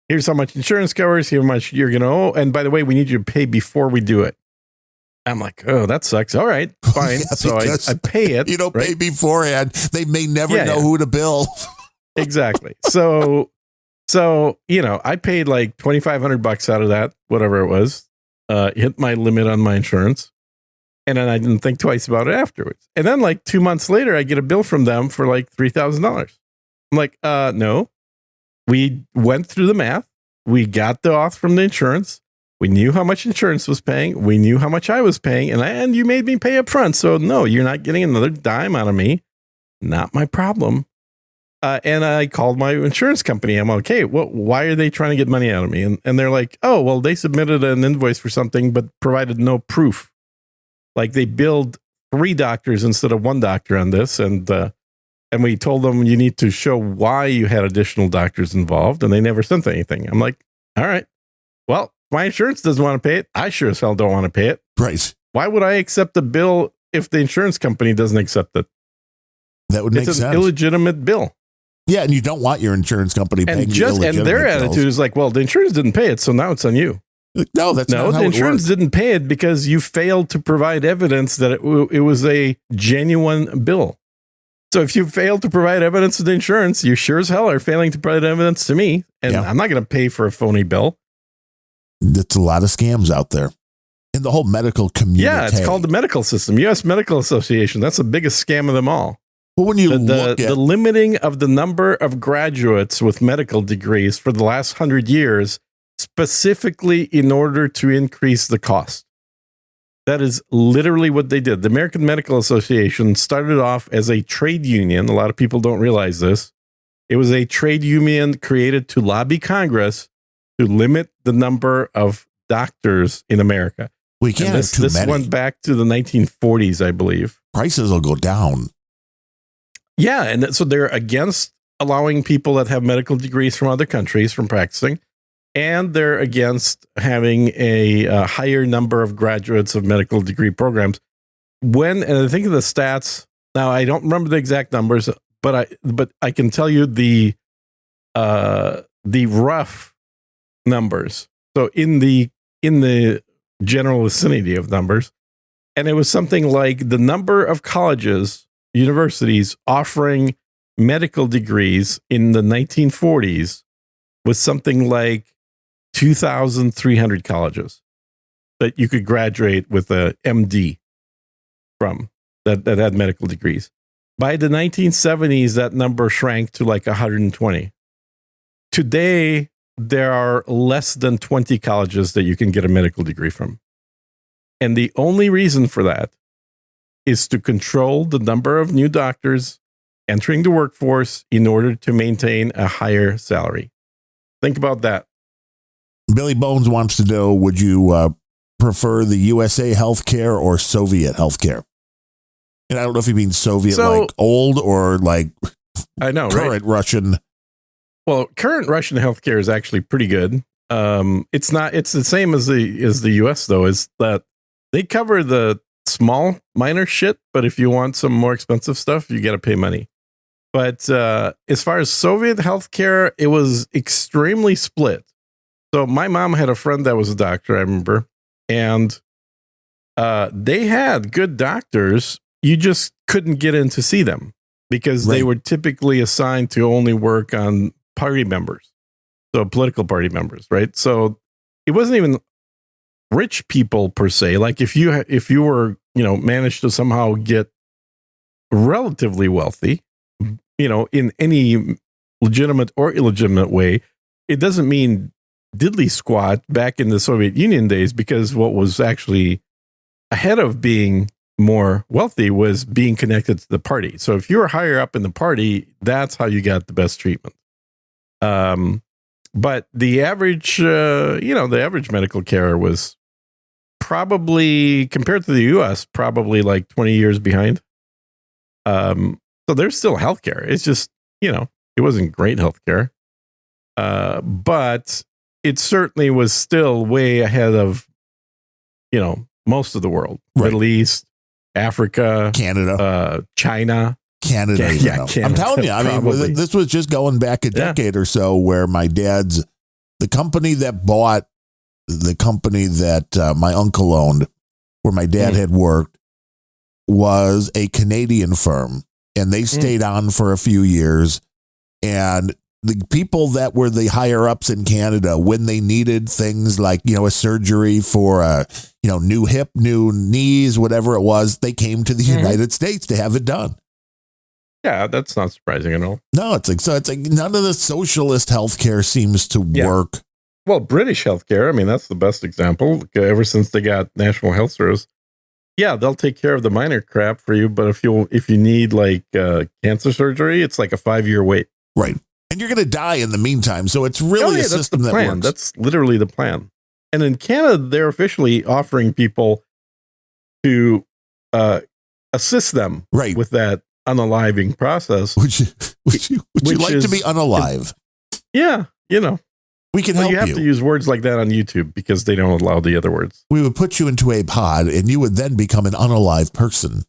here's how much insurance covers. Here's how much you're going to owe. And by the way, we need you to pay before we do it. I'm like, oh, that sucks. All right, fine. So I pay it. You don't pay beforehand. They may never know who to bill. Exactly. So I paid like $2,500 out of that, whatever it was, hit my limit on my insurance. And then I didn't think twice about it afterwards. And then like 2 months later, I get a bill from them for like $3,000. I'm like, no, we went through the math. We got the auth from the insurance. We knew how much insurance was paying. We knew how much I was paying. And you made me pay up front. So no, you're not getting another dime out of me. Not my problem. And I called my insurance company. I'm like, okay, why are they trying to get money out of me? And they're like, oh, well, they submitted an invoice for something, but provided no proof. Like they billed 3 doctors instead of 1 doctor on this. And we told them you need to show why you had additional doctors involved. And they never sent anything. I'm like, all right, well, my insurance doesn't want to pay it. I sure as hell don't want to pay it. Right. Why would I accept the bill if the insurance company doesn't accept it? That would make sense. It's an illegitimate bill. Yeah. And you don't want your insurance company paying you illegitimate and their bills. attitude is like, well, the insurance didn't pay it. So now it's on you. No, that's not how the insurance didn't pay it because you failed to provide evidence that it was a genuine bill. So if you fail to provide evidence to the insurance, you sure as hell are failing to provide evidence to me. And I'm not going to pay for a phony bill. That's a lot of scams out there. in the whole medical community. Yeah, it's called the medical system, U.S. Medical Association. That's the biggest scam of them all. Well, when you look at the limiting of the number of graduates with medical degrees for the last 100 years, specifically in order to increase the cost. That is literally what they did. The American Medical Association started off as a trade union. A lot of people don't realize this. It was a trade union created to lobby Congress to limit the number of doctors in America. We can't have too many. This went back to the 1940s, I believe. Prices will go down. Yeah, and so they're against allowing people that have medical degrees from other countries from practicing, and they're against having a higher number of graduates of medical degree programs. And I think of the stats, now I don't remember the exact numbers, but I can tell you the rough numbers. So in the general vicinity of numbers, and it was something like the number of colleges, universities offering medical degrees in the 1940s was something like 2,300 colleges that you could graduate with a MD from that had medical degrees. By the 1970s, that number shrank to like 120. Today, there are less than 20 colleges that you can get a medical degree from. And the only reason for that is to control the number of new doctors entering the workforce in order to maintain a higher salary. Think about that. Billy Bones wants to know, would you prefer the USA healthcare or Soviet healthcare? And I don't know if he means Soviet like old or like I know, current right? Russian. Well, current Russian healthcare is actually pretty good. It's the same as the US though, is that they cover the small minor shit, but if you want some more expensive stuff, you got to pay money. But as far as Soviet healthcare, it was extremely split. So my mom had a friend that was a doctor, I remember, and they had good doctors. You just couldn't get in to see them because they were typically assigned to only work on party members, so political party members, right? So it wasn't even rich people per se. Like if you were, managed to somehow get relatively wealthy, in any legitimate or illegitimate way, it doesn't mean diddly squat back in the Soviet Union days, because what was actually ahead of being more wealthy was being connected to the party. So if you were higher up in the party, that's how you got the best treatment. But the average, the average medical care was probably, compared to the US, probably like 20 years behind. So there's still healthcare. It's just, it wasn't great healthcare. But it certainly was still way ahead of, most of the world. Right. Middle East, Africa, Canada, China. Canada. Canada. I'm telling you, I mean, this was just going back a decade or so where the company that bought the company that my uncle owned, where my dad had worked, was a Canadian firm, and they stayed on for a few years. And the people that were the higher ups in Canada, when they needed things like, a surgery for a, new hip, new knees, whatever it was, they came to the United States to have it done. Yeah, that's not surprising at all. No, it's like none of the socialist healthcare seems to work. Well, British healthcare, I mean, that's the best example. Ever since they got National Health Service, they'll take care of the minor crap for you. But if you need like cancer surgery, it's like a 5-year wait. Right. And you're going to die in the meantime. So it's really a system that works. That's literally the plan. And in Canada, they're officially offering people to assist them with that unaliving process. Would you like to be unalive? Yeah. We can help you. You have to use words like that on YouTube because they don't allow the other words. We would put you into a pod and you would then become an unalive person.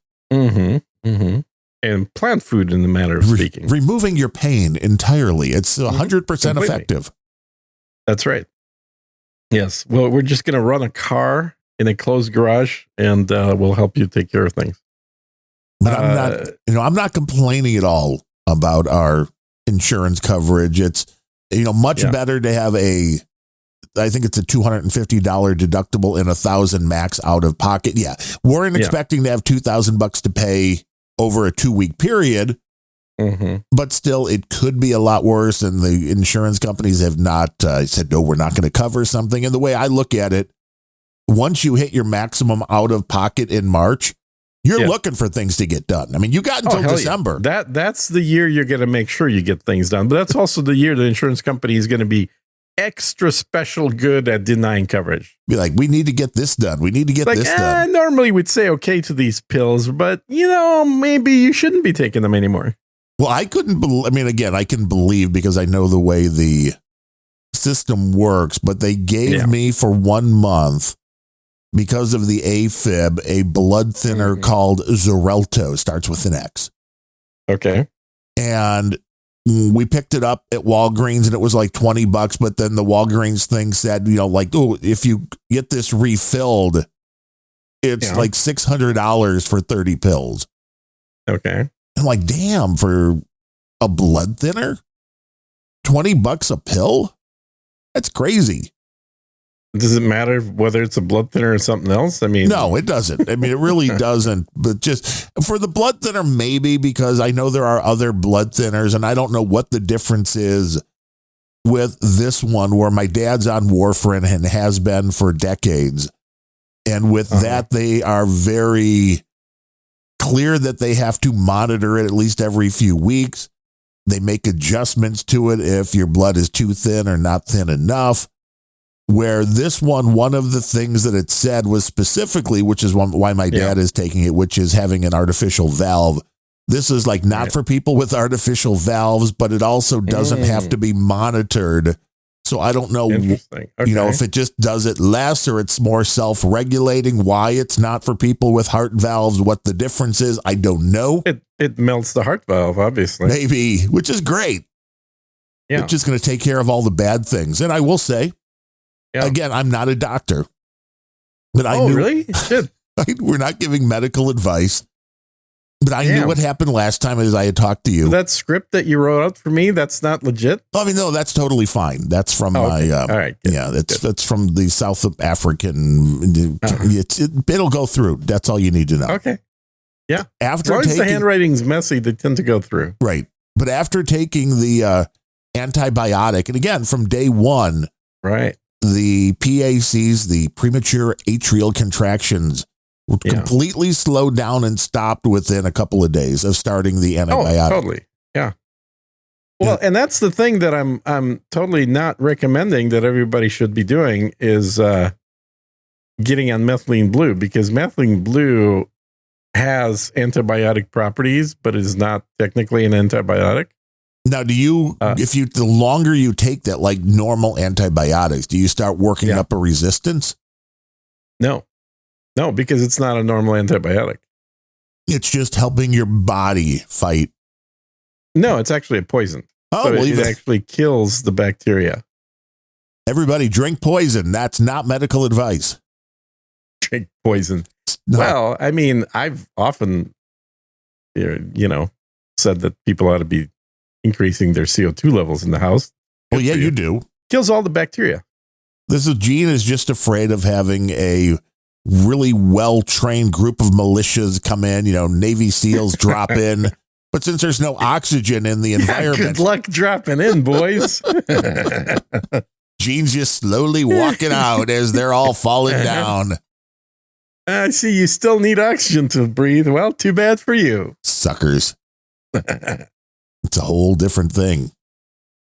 And plant food, in the matter of speaking. Removing your pain entirely. It's 100% effective. That's right. Yes. Well, we're just going to run a car in a closed garage and we'll help you take care of things. But I'm not complaining at all about our insurance coverage. It's, much better to have a I think it's a $250 deductible and $1,000 max out of pocket. Yeah. Weren't expecting to have $2,000 to pay over a 2-week period. But still, it could be a lot worse. And the insurance companies have not said, no, we're not going to cover something. And the way I look at it, once you hit your maximum out of pocket in March, you're looking for things to get done. I mean, you got until December. Yeah. That's the year you're going to make sure you get things done. But that's also the year the insurance company is going to be extra special good at denying coverage. Be like, we need to get this done. We need to get this done. Normally we'd say okay to these pills, but maybe you shouldn't be taking them anymore. Well, I couldn't believe, I mean, again, I can believe because I know the way the system works, but they gave me for 1 month because of the AFib, a blood thinner called Xarelto, starts with an X. Okay. And we picked it up at Walgreens and it was like $20, but then the Walgreens thing said, if you get this refilled, it's like $600 for 30 pills. Okay. I'm like, damn, for a blood thinner, $20 a pill? That's crazy. Does it matter whether it's a blood thinner or something else? I mean, no, it doesn't. I mean, it really doesn't. But just for the blood thinner, maybe, because I know there are other blood thinners and I don't know what the difference is with this one where my dad's on warfarin and has been for decades. And with that, they are very clear that they have to monitor it at least every few weeks. They make adjustments to it if your blood is too thin or not thin enough. Where this one of the things that it said was specifically, which is why my dad is taking it, which is having an artificial valve. This is like not for people with artificial valves, but it also doesn't have to be monitored. So I don't know, if it just does it less or it's more self-regulating, why it's not for people with heart valves, what the difference is. I don't know. It melts the heart valve, obviously. Maybe, which is great. Yeah. It's just going to take care of all the bad things. And I will say, again, I'm not a doctor. But I knew, really? Shit. We're not giving medical advice. But I knew what happened last time as I had talked to you. So that script that you wrote out for me, that's not legit? I mean, no, that's totally fine. That's from my, all right. Good, that's from the South African. It'll go through. That's all you need to know. Okay. Yeah. After as long as the handwriting's messy, they tend to go through. Right. But after taking the antibiotic, and again, from day one, right, the PACs, the premature atrial contractions, were completely slowed down and stopped within a couple of days of starting the antibiotic. Oh, totally. Yeah. Well, and that's the thing that I'm totally not recommending that everybody should be doing is getting on methylene blue, because methylene blue has antibiotic properties, but is not technically an antibiotic. Now, do you, the longer you take that, like normal antibiotics, do you start working up a resistance? No, because it's not a normal antibiotic. It's just helping your body fight. No, it's actually a poison. Oh, so it actually kills the bacteria. Everybody drink poison. That's not medical advice. Drink poison. No. Well, I mean, I've often, said that people ought to be increasing their CO2 levels in the house. Well, yeah, you do. Kills all the bacteria. Gene is just afraid of having a really well-trained group of militias come in, Navy SEALs drop in. But since there's no oxygen in the environment. Good luck dropping in, boys. Gene's just slowly walking out as they're all falling down. I see you still need oxygen to breathe. Well, too bad for you. Suckers. It's a whole different thing.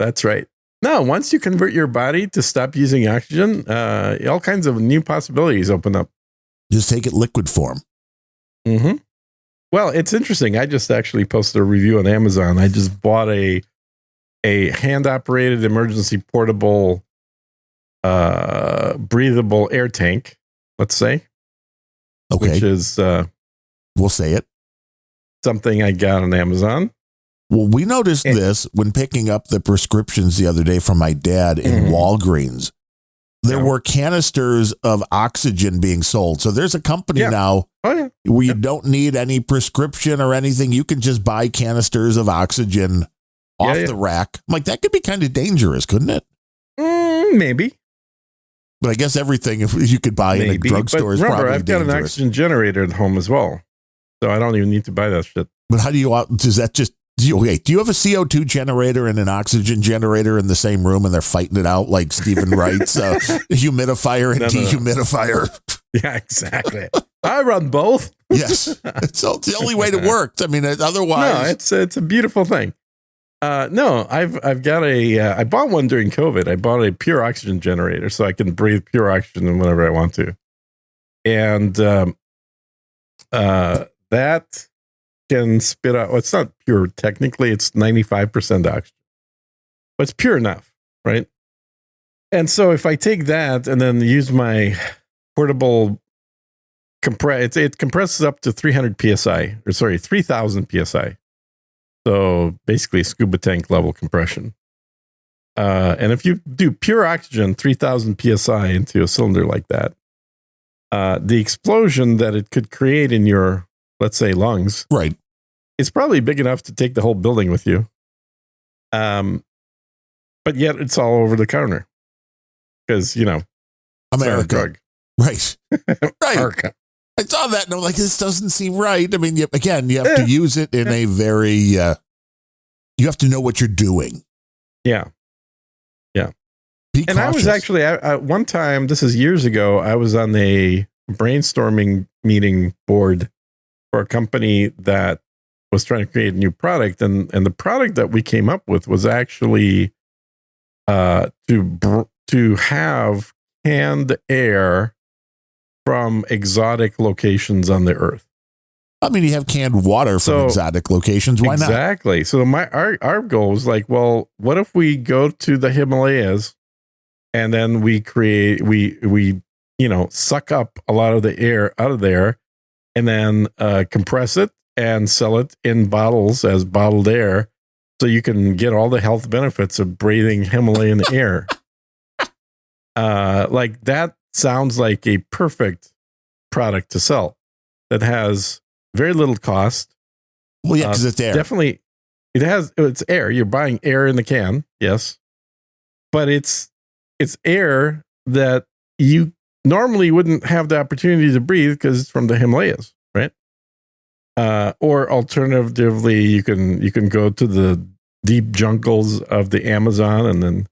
That's right. No, once you convert your body to stop using oxygen, all kinds of new possibilities open up. Just take it liquid form. Mm-hmm. Well, it's interesting. I just actually posted a review on Amazon. I just bought a hand-operated emergency portable breathable air tank, let's say. Okay. Which is... we'll say it. Something I got on Amazon. Well, we noticed this when picking up the prescriptions the other day from my dad in Walgreens. There were canisters of oxygen being sold. So there's a company now where you don't need any prescription or anything. You can just buy canisters of oxygen off the rack. I'm like, that could be kind of dangerous, couldn't it? Maybe. But I guess everything if you could buy in a drugstore is probably I've got an oxygen generator at home as well, so I don't even need to buy that shit. But how do you? Does that just? Do you have a CO2 generator and an oxygen generator in the same room, and they're fighting it out like Stephen Wright's humidifier and dehumidifier? Yeah, exactly. I run both. Yes, it's the only way to work. I mean, otherwise, no, it's a beautiful thing. No, I've got I bought one during COVID. I bought a pure oxygen generator so I can breathe pure oxygen whenever I want to. And that can spit out, well, it's not pure technically, it's 95% oxygen. But it's pure enough, right? And so if I take that and then use my portable it compresses up to 300 psi, or sorry, 3000 psi. So basically scuba tank level compression. And if you do pure oxygen, 3000 psi into a cylinder like that, the explosion that it could create in your, let's say, lungs, right, is probably big enough to take the whole building with you. But yet it's all over the counter because, America. Drug. Right. Right. America. I saw that and I'm like, this doesn't seem right. I mean, again, you have to use it in a very, you have to know what you're doing. Yeah. Yeah. Be and cautious. I was actually, one time, this is years ago, I was on a brainstorming meeting board for a company that was trying to create a new product. And the product that we came up with was actually to have canned air from exotic locations on the earth. I mean, you have canned water from exotic locations. Why not? Exactly. So our goal was like, well, what if we go to the Himalayas and then we suck up a lot of the air out of there and then compress it and sell it in bottles as bottled air so you can get all the health benefits of breathing Himalayan air. Like that sounds like a perfect product to sell that has very little cost. Well, yeah, because it's air. Definitely, it's air. You're buying air in the can, yes, but it's air that you normally wouldn't have the opportunity to breathe because it's from the Himalayas, right? Or alternatively, you can go to the deep jungles of the Amazon and then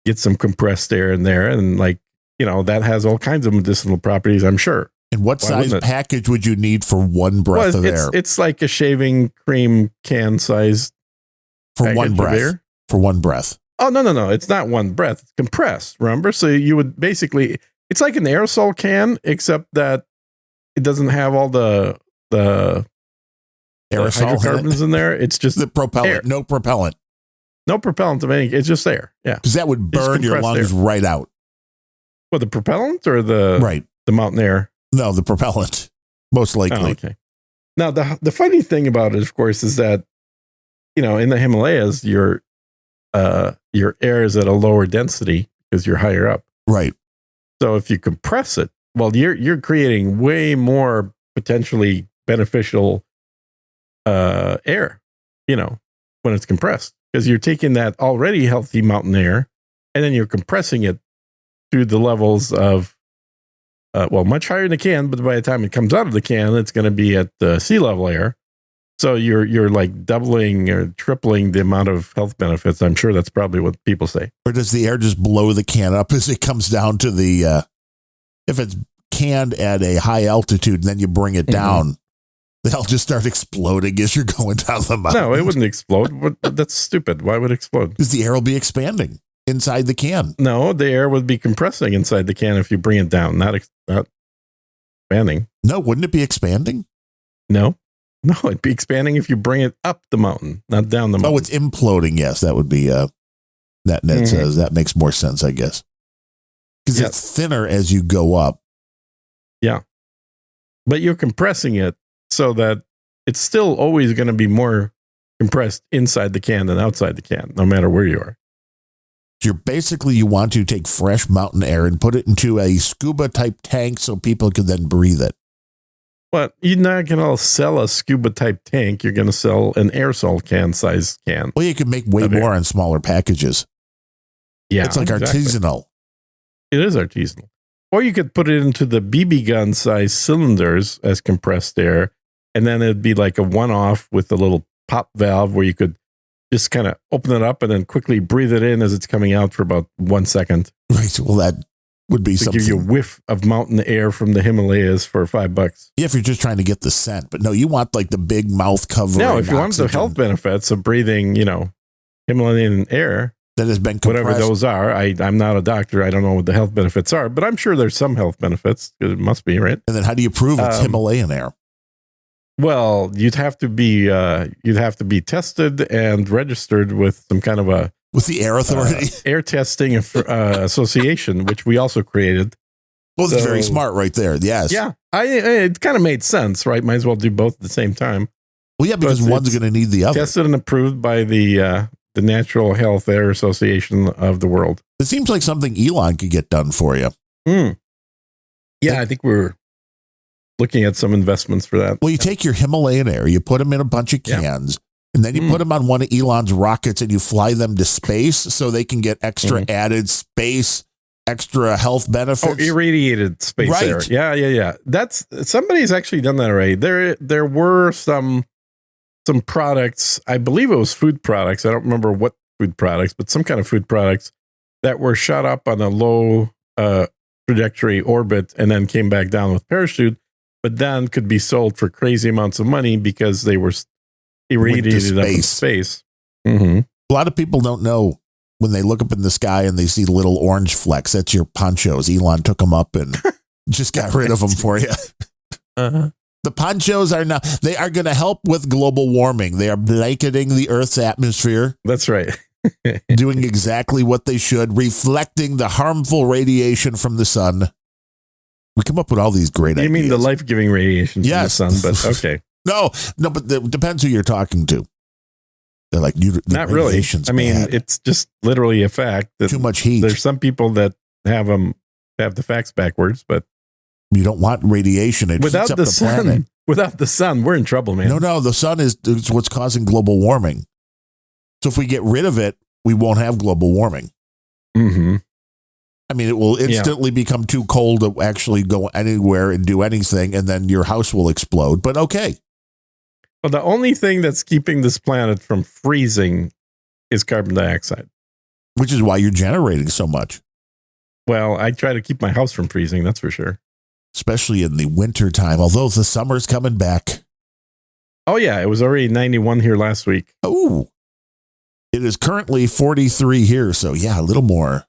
get some compressed air in there, and that has all kinds of medicinal properties, I'm sure. And what size package would you need for one breath of air? It's like a shaving cream can size for one breath. Air. For one breath. Oh, no. It's not one breath. It's compressed, remember? So you would basically, it's like an aerosol can, except that it doesn't have all the aerosol hydrocarbons in there. It's just the propellant. Air. No propellant. No propellant of any. It's just air. Yeah. Because that would burn your lungs right out. What, the propellant or the mountain air? No, the propellant, most likely. Oh, okay. Now, the funny thing about it, of course, is that, in the Himalayas, your air is at a lower density because you're higher up. Right. So if you compress it, well, you're creating way more potentially beneficial air, when it's compressed, because you're taking that already healthy mountain air and then you're compressing it to the levels of much higher in the can, but by the time it comes out of the can, it's going to be at sea level air. So you're like doubling or tripling the amount of health benefits. I'm sure that's probably what people say. Or does the air just blow the can up as it comes down to the, if it's canned at a high altitude and then you bring it down, they'll just start exploding as you're going down the mountain? No, it wouldn't explode. That's stupid. Why would it explode? Because the air will be expanding inside the can. No, the air would be compressing inside the can if you bring it down, not expanding. No, wouldn't it be expanding? No, it'd be expanding if you bring it up the mountain, not down the mountain. Oh, it's imploding. Yes, that would be that says that makes more sense, I guess. Because it's thinner as you go up. Yeah. But you're compressing it so that it's still always going to be more compressed inside the can than outside the can, no matter where you are. You want to take fresh mountain air and put it into a scuba type tank so people can then breathe it. But you're not going to sell a scuba type tank. You're going to sell an aerosol can size can. Well, you can make way more on smaller packages. Yeah. It's like artisanal. It is artisanal. Or you could put it into the BB gun size cylinders as compressed air, and then it'd be like a one-off with a little pop valve where you could just kind of open it up and then quickly breathe it in as it's coming out for about 1 second. Right. Well, that would be something. Give you a whiff of mountain air from the Himalayas for $5. Yeah, if you're just trying to get the scent. But no, you want like the big mouth cover. No, if you want the health benefits of breathing, Himalayan air that has been compressed. Whatever those are. I'm not a doctor. I don't know what the health benefits are, but I'm sure there's some health benefits. It must be, right? And then how do you prove it's Himalayan air? Well, you'd have to be tested and registered with some kind of with the air authority, air testing association, which we also created. Well, that's very smart, right there. Yes, yeah, it kind of made sense, right? Might as well do both at the same time. Well, yeah, because one's going to need the other. Tested and approved by the Natural Health Air Association of the world. It seems like something Elon could get done for you. Yeah, I think we're looking at some investments for that. Well, you take your Himalayan air, you put them in a bunch of cans, and then you put them on one of Elon's rockets and you fly them to space so they can get extra added space, extra health benefits. Oh, irradiated space air. Yeah. That's somebody's actually done that already. There were some products, I believe it was food products. I don't remember what food products, but some kind of food products that were shot up on a low trajectory orbit and then came back down with parachute, but then could be sold for crazy amounts of money because they were irradiated up in space. Mm-hmm. A lot of people don't know when they look up in the sky and they see little orange flecks. That's your ponchos. Elon took them up and just got rid of them for you. Uh-huh. The ponchos they are going to help with global warming. They are blanketing the Earth's atmosphere. That's right. Doing exactly what they should, reflecting the harmful radiation from the sun. We come up with all these great ideas. You mean the life-giving radiation from the sun, but okay. No, but it depends who you're talking to. They're like, not really. I mean, it's just literally a fact that too much heat. There's some people that have the facts backwards, but you don't want radiation. It without heats up the sun. Planet. Without the sun, we're in trouble, man. No, the sun is what's causing global warming. So if we get rid of it, we won't have global warming. Mm-hmm. I mean, it will instantly become too cold to actually go anywhere and do anything, and then your house will explode. But okay. Well, the only thing that's keeping this planet from freezing is carbon dioxide. Which is why you're generating so much. Well, I try to keep my house from freezing, that's for sure. Especially in the winter time, although the summer's coming back. Oh, yeah. It was already 91 here last week. Oh, it is currently 43 here. So, yeah, a little more.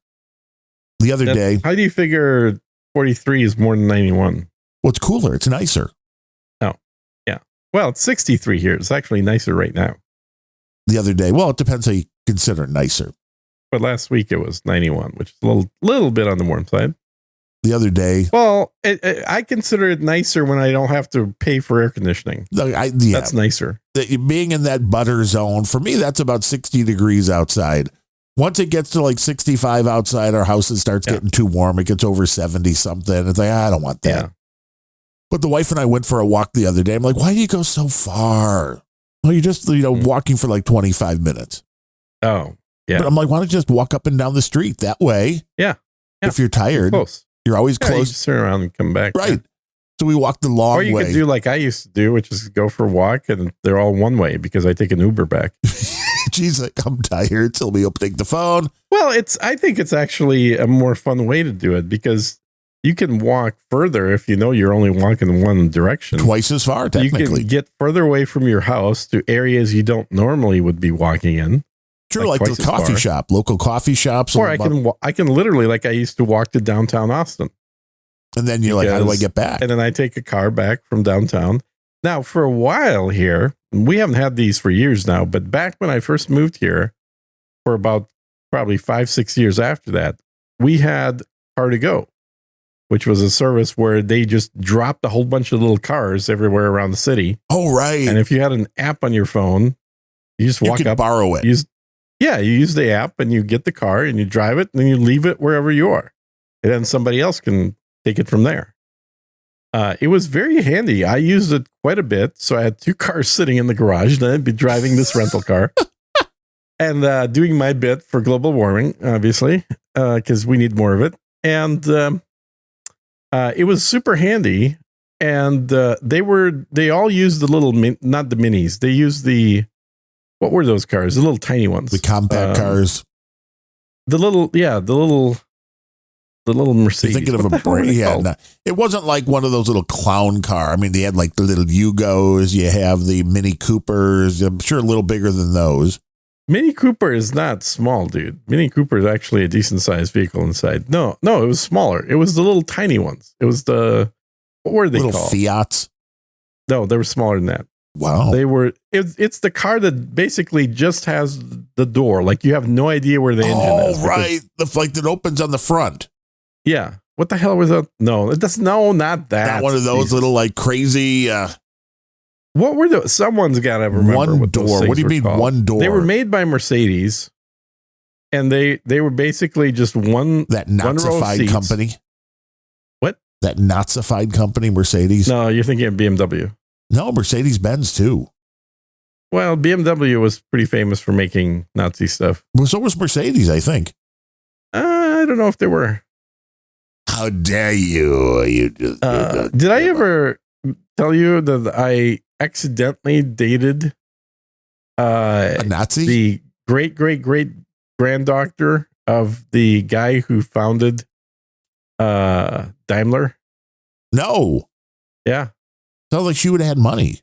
The other day. How do you figure 43 is more than 91? Well, it's cooler. It's nicer. Oh, yeah. Well, it's 63 here. It's actually nicer right now. The other day. Well, it depends how you consider nicer. But last week it was 91, which is a little bit on the warm side. The other day. Well, I consider it nicer when I don't have to pay for air conditioning. That's nicer. Being in that butter zone, for me, that's about 60 degrees outside. Once it gets to like 65 outside, our house starts getting too warm. It gets over 70 something. It's like, I don't want that. Yeah. But the wife and I went for a walk the other day. I'm like, why do you go so far? Well, you're just, walking for like 25 minutes. Oh, yeah. But I'm like, why don't you just walk up and down the street that way? Yeah. If you're tired. Close. You're always close. You just turn around and come back. Right. Yeah. So we walked the long way. Or you could do like I used to do, which is go for a walk, and they're all one way because I take an Uber back. She's like, I'm tired. So we take the phone. Well, I think it's actually a more fun way to do it because you can walk further if you know you're only walking in one direction. Twice as far, technically. You can get further away from your house to areas you don't normally would be walking in. True, like the coffee shop, local coffee shops. Or I can literally, like I used to walk to downtown Austin. And then you're like, how do I get back? And then I take a car back from downtown. Now, for a while here, we haven't had these for years now, but back when I first moved here, for about probably 5-6 years after that, we had Car to Go, which was a service where they just dropped a whole bunch of little cars everywhere around the city. Oh, right. And if you had an app on your phone, you just walk up, borrow it. You use the app and you get the car and you drive it and then you leave it wherever you are. And then somebody else can take it from there. It was very handy. I used it quite a bit. So I had 2 cars sitting in the garage. Then I'd be driving this rental car and doing my bit for global warming, obviously, because we need more of it. and it was super handy. And they all used the little not the minis. They used what were those cars? The little tiny ones, the compact cars. The little Mercedes. You're thinking of a brand. Yeah, no, it wasn't like one of those little clown car. I mean, they had like the little Yugos. You have the Mini Coopers. I'm sure a little bigger than those. Mini Cooper is not small, dude. Mini Cooper is actually a decent sized vehicle inside. No, it was smaller. It was the little tiny ones. It was what were they called? Fiats. No, they were smaller than that. Wow. They were. It's the car that basically just has the door. Like you have no idea where the engine is. Oh, right. The like that opens on the front. Yeah. What the hell was that? No, it does. No, not that. Not one of those little like crazy. What were those? Someone's got to remember one what those door. things What do you mean called. one door? They were made by Mercedes, and they were basically just one Nazified company. What? That Nazified company, Mercedes. No, you're thinking of BMW. No, Mercedes-Benz too. Well, BMW was pretty famous for making Nazi stuff. Well, so was Mercedes, I think. I don't know if they were. How dare you? Did I ever tell you that I accidentally dated a Nazi? The great granddaughter of the guy who founded Daimler? No. Yeah. Sounds like she would have had money.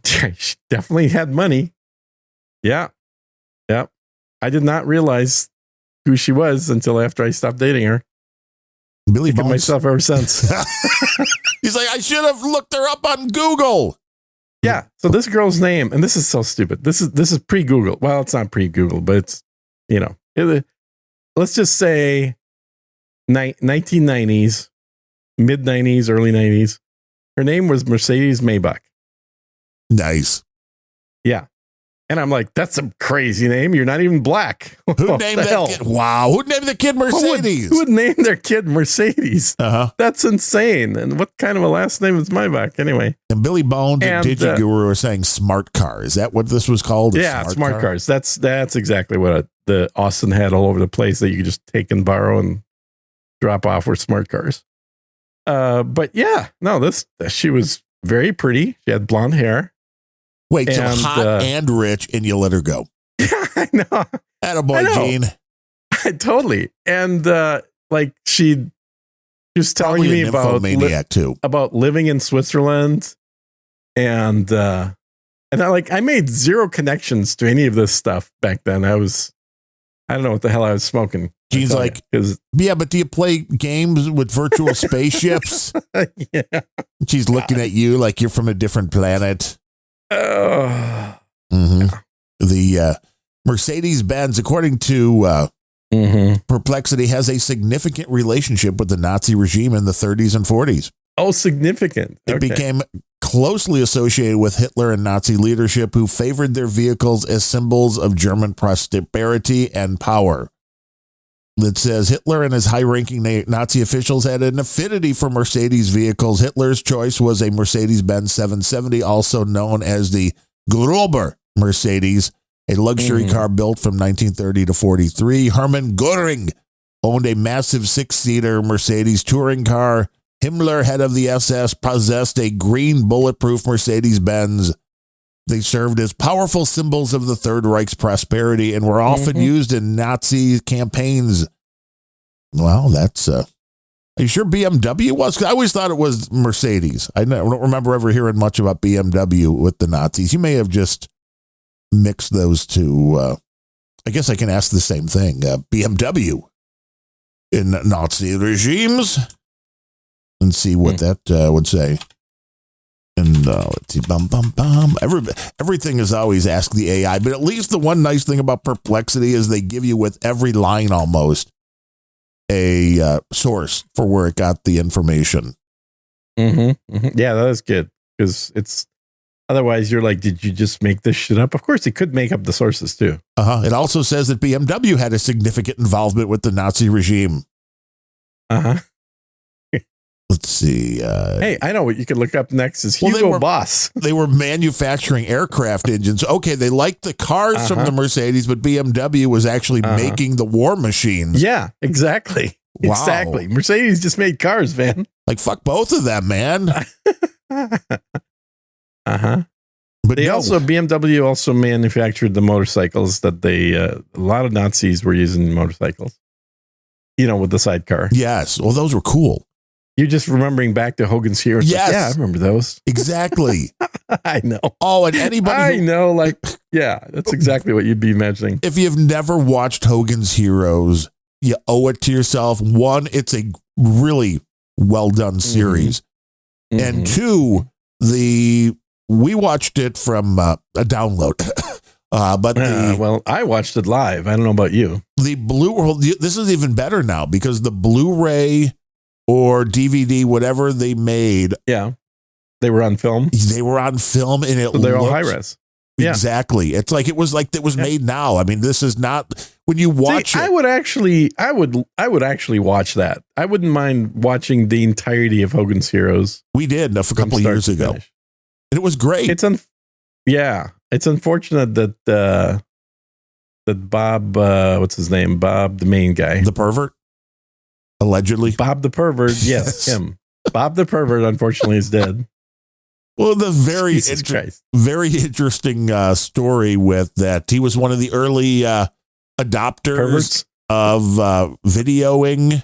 She definitely had money. Yeah. Yeah. I did not realize who she was until after I stopped dating her. Billy Bones. Myself ever since. He's like, I should have looked her up on Google. Yeah. So this girl's name, and this is so stupid. This is pre-Google. Well, it's not pre-Google, but it's, let's just say 1990s, mid 90s, early 90s. Her name was Mercedes Maybach. Nice. Yeah. And I'm like, that's a crazy name. You're not even black. Who named that kid? Wow. Who named the kid Mercedes? Who would name their kid Mercedes? Uh-huh. That's insane. And what kind of a last name is Maybach anyway? And Billy Bones and DigiGuru were saying smart car. Is that what this was called? Yeah, smart cars. That's exactly what the Austin had all over the place that you could just take and borrow and drop off were smart cars. But yeah, no, she was very pretty. She had blonde hair. Wait, so hot and rich, and you let her go. Yeah, I know. Attaboy, Gene. Totally. And she was telling me about living in Switzerland, and I made zero connections to any of this stuff back then. I don't know what the hell I was smoking. Gene's like, yeah, but do you play games with virtual spaceships? Yeah. She's looking at you like you're from a different planet. Mm-hmm. The Mercedes-Benz, according to Perplexity, has a significant relationship with the Nazi regime in the 30s and 40s. Oh, significant. It became closely associated with Hitler and Nazi leadership, who favored their vehicles as symbols of German prosperity and power. That says Hitler and his high-ranking Nazi officials had an affinity for Mercedes vehicles. Hitler's choice was a Mercedes-Benz 770, also known as the Gruber Mercedes, a luxury car built from 1930 to 43. Hermann Göring owned a massive six-seater Mercedes touring car. Himmler, head of the SS, possessed a green bulletproof Mercedes-Benz. They served as powerful symbols of the Third Reich's prosperity and were often used in Nazi campaigns. Well, that's... Are you sure BMW was? 'Cause I always thought it was Mercedes. I don't remember ever hearing much about BMW with the Nazis. You may have just mixed those two. I guess I can ask the same thing. BMW in Nazi regimes and see what that would say. And let's see, everything is always ask the AI, but at least the one nice thing about Perplexity is they give you with every line almost a source for where it got the information. Yeah, that is good because it's otherwise you're like, did you just make this shit up? Of course, he could make up the sources too. It also says that BMW had a significant involvement with the Nazi regime. Let's see. Hey, I know what you could look up next is Hugo Boss. They were manufacturing aircraft engines. Okay, they liked the cars from the Mercedes, but BMW was actually making the war machines. Yeah, exactly. Wow. Exactly. Mercedes just made cars, man. Like, fuck both of them, man. Uh-huh. But BMW also manufactured the motorcycles that a lot of Nazis were using motorcycles. With the sidecar. Yes. Well, those were cool. You're just remembering back to Hogan's Heroes. Yes. Yeah, I remember those. Exactly. I know. Oh, and anybody I know, that's exactly what you'd be imagining. If you've never watched Hogan's Heroes, you owe it to yourself. One, it's a really well done series. Mm-hmm. And two, we watched it from a download. But I watched it live. I don't know about you. This is even better now because the Blu-ray or DVD, whatever they made. Yeah. They were on film. They were on film and they're all high res. Yeah. Exactly. It's like it was made now. I mean, this is not when you watch it. I would actually watch that. I wouldn't mind watching the entirety of Hogan's Heroes. We did a couple of years ago. And it was great. It's unfortunate that Bob, what's his name? Bob, the main guy. The pervert? Allegedly. Bob the pervert. Yes, him. Bob the pervert, unfortunately, is dead. Well, the very interesting story with that. He was one of the early adopters Perverts? of videoing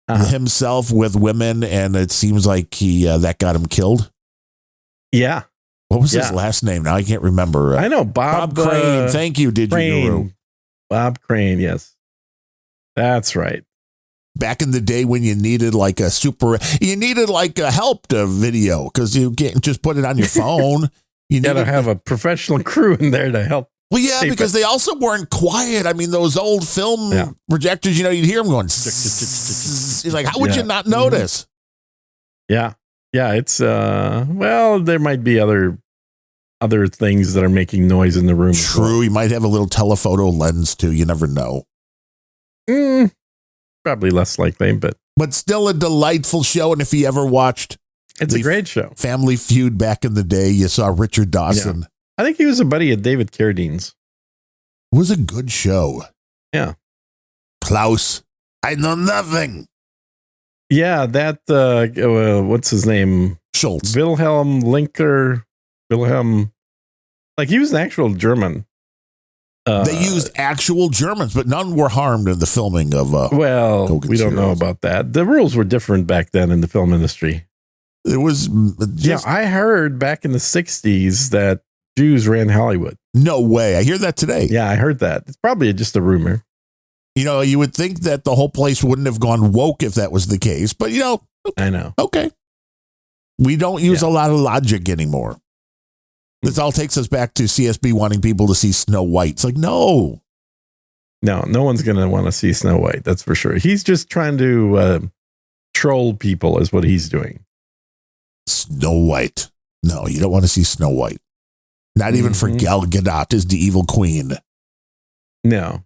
himself with women, and it seems like that got him killed. Yeah. What was his last name? Now I can't remember. I know, Bob Crane. Thank you, Guru. Bob Crane, yes. That's right. Back in the day when you needed like a help to video because you can't just put it on your phone. You got to have a professional crew in there to help. Well, yeah, because they also weren't quiet. I mean, those old film projectors, you'd hear them going. He's like, how would you not notice? Yeah. Yeah. It's, there might be other things that are making noise in the room. True. You might have a little telephoto lens too. You never know. Probably less likely, but still a delightful show. And if you ever watched, it's a great show. Family Feud back in the day, you saw Richard Dawson. Yeah. I think he was a buddy of David Carradine's. It was a good show. Yeah. Klaus, I know nothing. Yeah, that what's his name? Schultz. Wilhelm Linker. Like he was an actual German. They used actual Germans, but none were harmed in the filming of Hogan's we don't know about that. The rules were different back then in the film industry. It was I heard back in the 60s that Jews ran Hollywood. No way. I hear that today. Yeah, I heard that. It's probably just a rumor. You would think that the whole place wouldn't have gone woke if that was the case, but I know. Okay. We don't use a lot of logic anymore. This all takes us back to CSB wanting people to see Snow White. It's like, no one's going to want to see Snow White. That's for sure. He's just trying to troll people is what he's doing. Snow White. No, you don't want to see Snow White. Not even for Gal Gadot is the evil queen. No,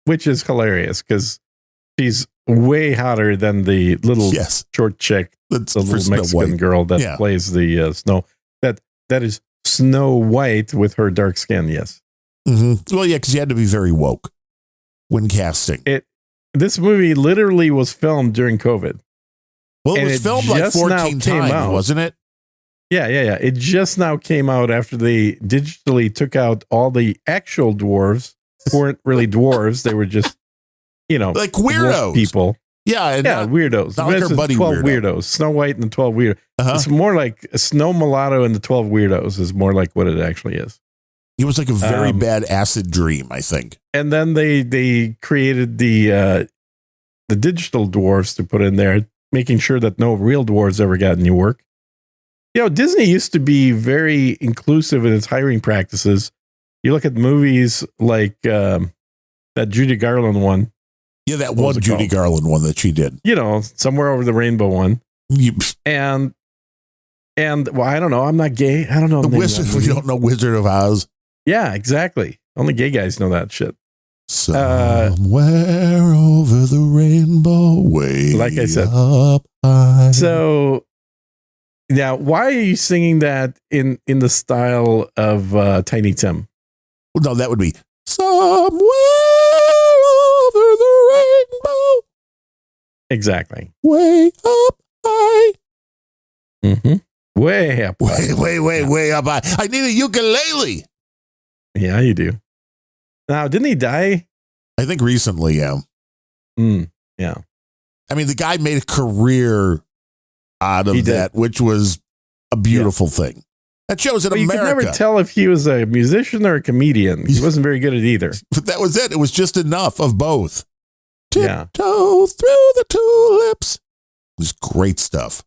which is hilarious because she's way hotter than the little short chick, the little Mexican girl that plays the Snow. That is Snow White with her dark skin. Yes. Mm-hmm. Well, yeah, because you had to be very woke when casting. This movie literally was filmed during COVID. Well, it was filmed like 14 times, wasn't it? Yeah. It just now came out after they digitally took out all the actual dwarves who weren't really dwarves. They were just, like weirdos people. Yeah, weirdos. Not like her buddy 12 weirdos. Snow White and the 12 weirdos. It's more like Snow Mulatto and the 12 weirdos is more like what it actually is. It was like a very bad acid dream, I think. And then they created the digital dwarves to put in there, making sure that no real dwarves ever got any work. Disney used to be very inclusive in its hiring practices. You look at movies like that Judy Garland one. Yeah, that one Judy Garland one that she did. Somewhere Over the Rainbow one. And well, I don't know. I'm not gay. I don't know. The Wizard. You don't know Wizard of Oz. Yeah, exactly. Only gay guys know that shit. Somewhere over the rainbow, way like I said. Up high. So now, why are you singing that in the style of Tiny Tim? Well, no, that would be somewhere over the rainbow. Exactly. Way up high. Mm-hmm. Way up. Way up high. I need a ukulele. Yeah, you do. Now, didn't he die? I think recently, yeah. Yeah. I mean, the guy made a career out of that, which was a beautiful thing. That shows in America. You could never tell if he was a musician or a comedian. He wasn't very good at either. But that was it. It was just enough of both. Yeah. Tiptoe through the tulips. It was great stuff.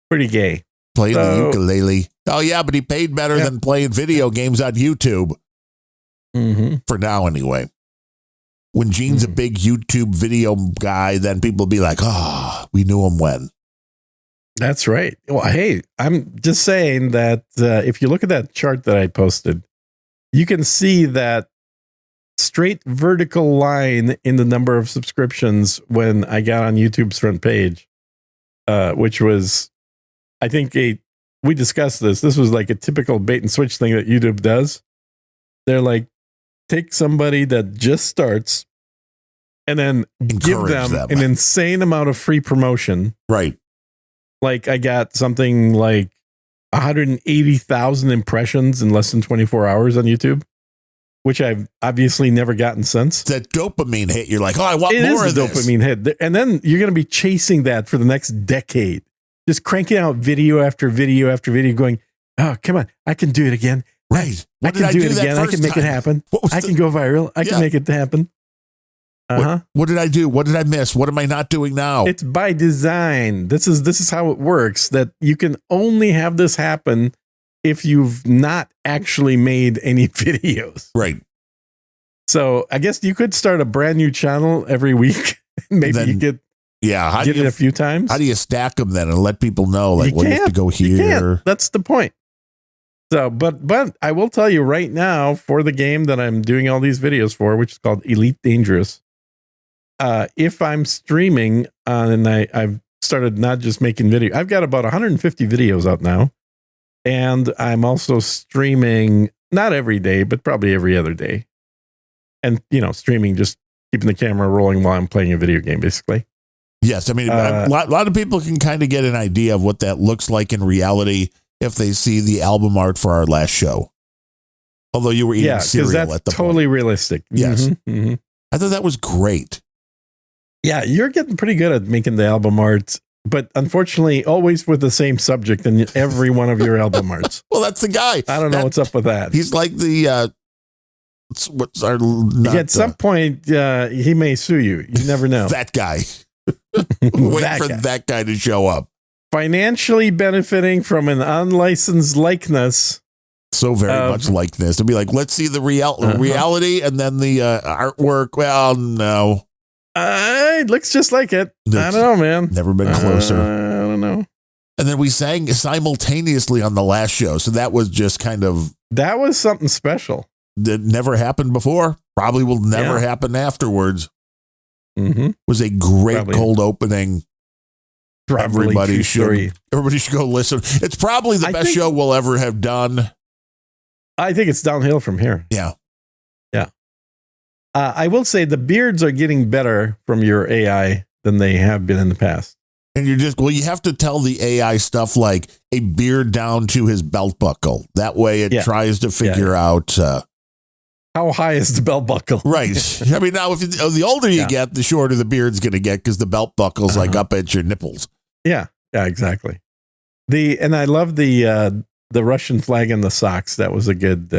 Pretty gay. Playing the ukulele. Oh, yeah, but he paid better than playing video games on YouTube. For now, anyway. When Gene's a big YouTube video guy, then people will be like, we knew him when. That's right. Well, hey, I'm just saying that if you look at that chart that I posted, you can see that straight vertical line in the number of subscriptions when I got on YouTube's front page, which was, I think, we discussed this. This was like a typical bait and switch thing that YouTube does. They're like, take somebody that just starts and then give them an insane amount of free promotion. Right. Like I got something like 180,000 impressions in less than 24 hours on YouTube, which I've obviously never gotten since. That dopamine hit. You're like, I want more of this. Dopamine hit. And then you're going to be chasing that for the next decade. Just cranking out video after video after video going, oh, come on, I can do it again. Right. I can do it again. I can make it happen. I can go viral. I can make it happen. What did I do? What did I miss? What am I not doing now? It's by design. This is how it works, that you can only have this happen if you've not actually made any videos. Right. So I guess you could start a brand new channel every week. Maybe you get it a few times. How do you stack them then and let people know, like, you have to go here? That's the point. So, but I will tell you right now, for the game that I'm doing all these videos for, which is called Elite Dangerous, if I'm streaming and I've started not just making video, I've got about 150 videos out now, and I'm also streaming not every day, but probably every other day, and streaming, just keeping the camera rolling while I'm playing a video game, basically. Yes, I mean, a lot of people can kind of get an idea of what that looks like in reality if they see the album art for our last show. Although you were eating cereal at the totally point. Realistic. Yes. I thought that was great. Yeah, you're getting pretty good at making the album art, but unfortunately, always with the same subject in every one of your album arts. Well, that's the guy. I don't know what's up with that. He's like the what's our at some point he may sue you. You never know. That guy. Wait for that guy to show up. Financially benefiting from an unlicensed likeness. So very much like this. To be like, let's see the reality and then the artwork. Well, no. It looks just like it. I don't know, man. Never been closer. I don't know. And then we sang simultaneously on the last show. So that was just kind of... That was something special. That never happened before. Probably will never happen afterwards. Was a great cold opening. Everybody should go listen. It's probably the best show we'll ever have done. I think it's downhill from here. Yeah. I will say the beards are getting better from your AI than they have been in the past. And you have to tell the AI stuff like a beard down to his belt buckle. That way it tries to figure out how high is the belt buckle. Right. I mean, now if the older you get, the shorter the beard's going to get because the belt buckle's like up at your nipples. Yeah, exactly. And I love the Russian flag and the socks. That was a good.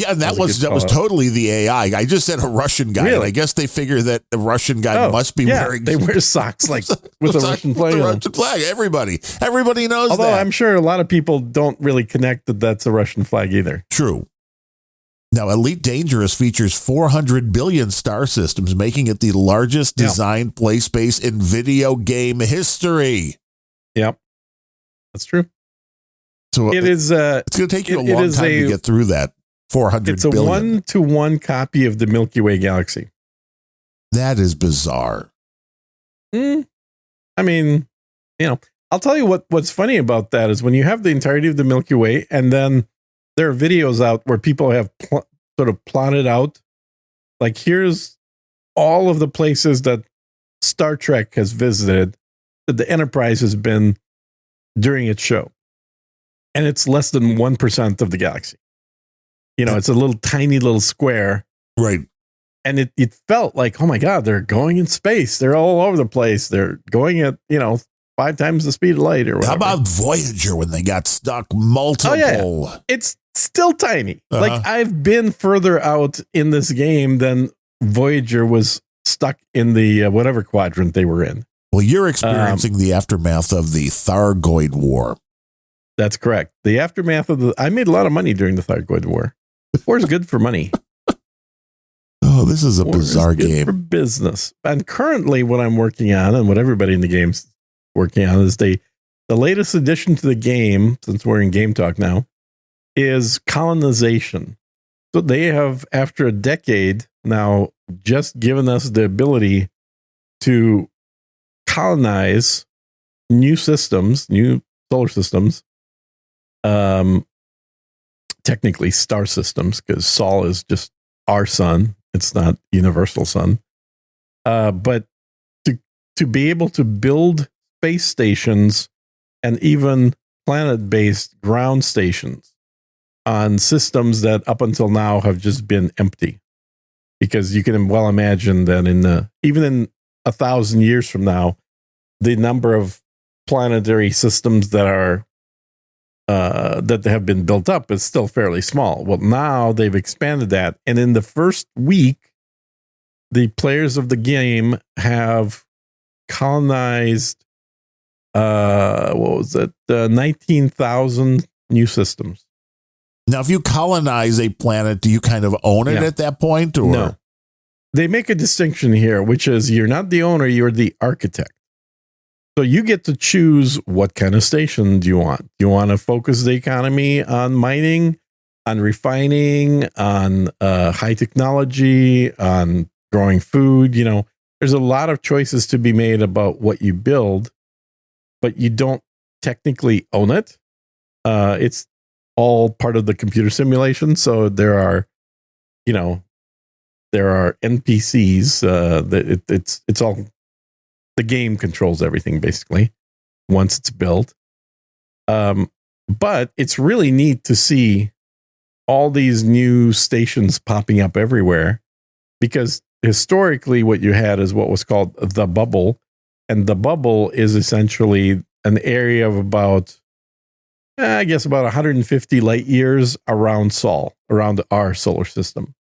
And that was totally the AI. I just said a Russian guy, and I guess they figure that the Russian guy must be wearing. They wear socks like with a Russian flag. The Russian flag. Everybody knows. Although that. I'm sure a lot of people don't really connect that that's a Russian flag either. True. Now, Elite Dangerous features 400 billion star systems, making it the largest designed play space in video game history. Yep, that's true. So it's going to take you a long time to get through that 400 billion. It's a 1-to-1 copy of the Milky Way galaxy. That is bizarre. I mean, I'll tell you what's funny about that is when you have the entirety of the Milky Way and then there are videos out where people have sort of plotted out, like, here's all of the places that Star Trek has visited, that the Enterprise has been during its show. And it's less than 1% of the galaxy. It's a little tiny little square. Right. And it felt like, oh my God, they're going in space. They're all over the place. They're going at, 5 times the speed of light or whatever. How about Voyager when they got stuck multiple? Oh, yeah. It's still tiny. Like I've been further out in this game than Voyager was stuck in the whatever quadrant they were in. Well, you're experiencing the aftermath of the Thargoid War. That's correct. The aftermath of I made a lot of money during the Thargoid War. War's good for money. Oh, this is a bizarre game. For business. And currently what I'm working on and what everybody in the game's working on is the latest addition to the game, since we're in Game Talk now, is colonization. So they have, after a decade now, just given us the ability to colonize new systems, new solar systems, technically star systems, because Sol is just our sun. It's not universal sun. But to be able to build space stations and even planet-based ground stations on systems that up until now have just been empty. Because you can well imagine that even in 1,000 years from now, the number of planetary systems that are that have been built up is still fairly small. Well, now they've expanded that, and in the first week, the players of the game have colonized 19,000 new systems. Now, if you colonize a planet, do you kind of own it at that point? Or? No. They make a distinction here, which is you're not the owner, you're the architect. So you get to choose what kind of station do you want. Do you want to focus the economy on mining, on refining, on high technology, on growing food? There's a lot of choices to be made about what you build, but you don't technically own it. It's all part of the computer simulation. So there are NPCs. It's all, the game controls everything basically once it's built. But it's really neat to see all these new stations popping up everywhere, because historically what you had is what was called the bubble. And the bubble is essentially an area of about 150 light years around Sol, around our solar system.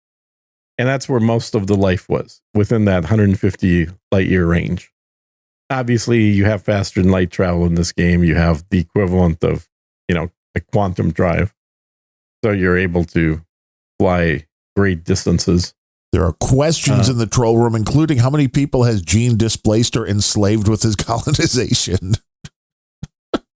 And that's where most of the life was, within that 150 light year range. Obviously, you have faster than light travel in this game. You have the equivalent of, a quantum drive. So you're able to fly great distances. There are questions in the troll room, including how many people has Gene displaced or enslaved with his colonization?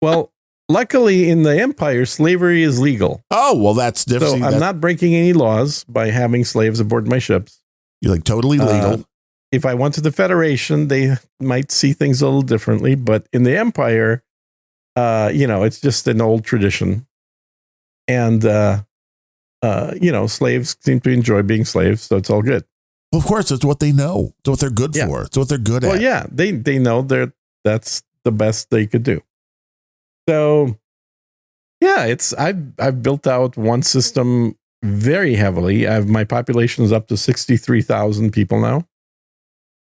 Well, luckily in the Empire, slavery is legal. Oh, well, that's different. So I'm not breaking any laws by having slaves aboard my ships. You're like totally legal. If I went to the Federation, they might see things a little differently. But in the Empire, it's just an old tradition. And, slaves seem to enjoy being slaves, so it's all good. Well, of course, it's what they know. It's what they're good for. It's what they're good at. Well, yeah, they know that's the best they could do. So, yeah, I've built out one system very heavily. My population is up to 63,000 people now,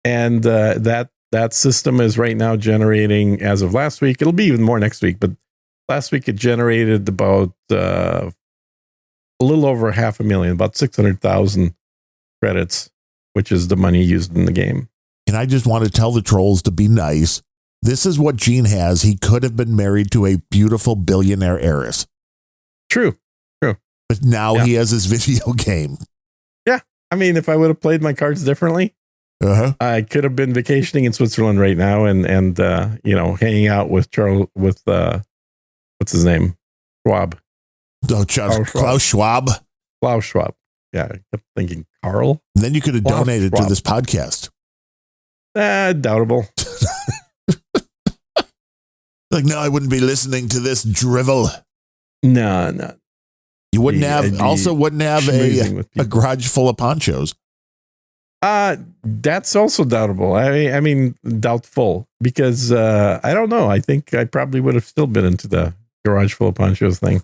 and that system is right now generating, as of last week. It'll be even more next week, but last week it generated about a little over 500,000, about 600,000 credits, which is the money used in the game. And I just want to tell the trolls to be nice. This is what Gene has. He could have been married to a beautiful billionaire heiress. True. But now he has his video game. Yeah. I mean, if I would have played my cards differently, I could have been vacationing in Switzerland right now and hanging out with Charles, with what's his name? Schwab. Oh, Klaus Schwab. Klaus Schwab. Yeah. I kept thinking Carl. And then you could have donated to this podcast. Doubtable. Like, no, I wouldn't be listening to this drivel. No. You wouldn't have a garage full of ponchos. That's also doubtable. I mean, doubtful because I don't know. I think I probably would have still been into the garage full of ponchos thing.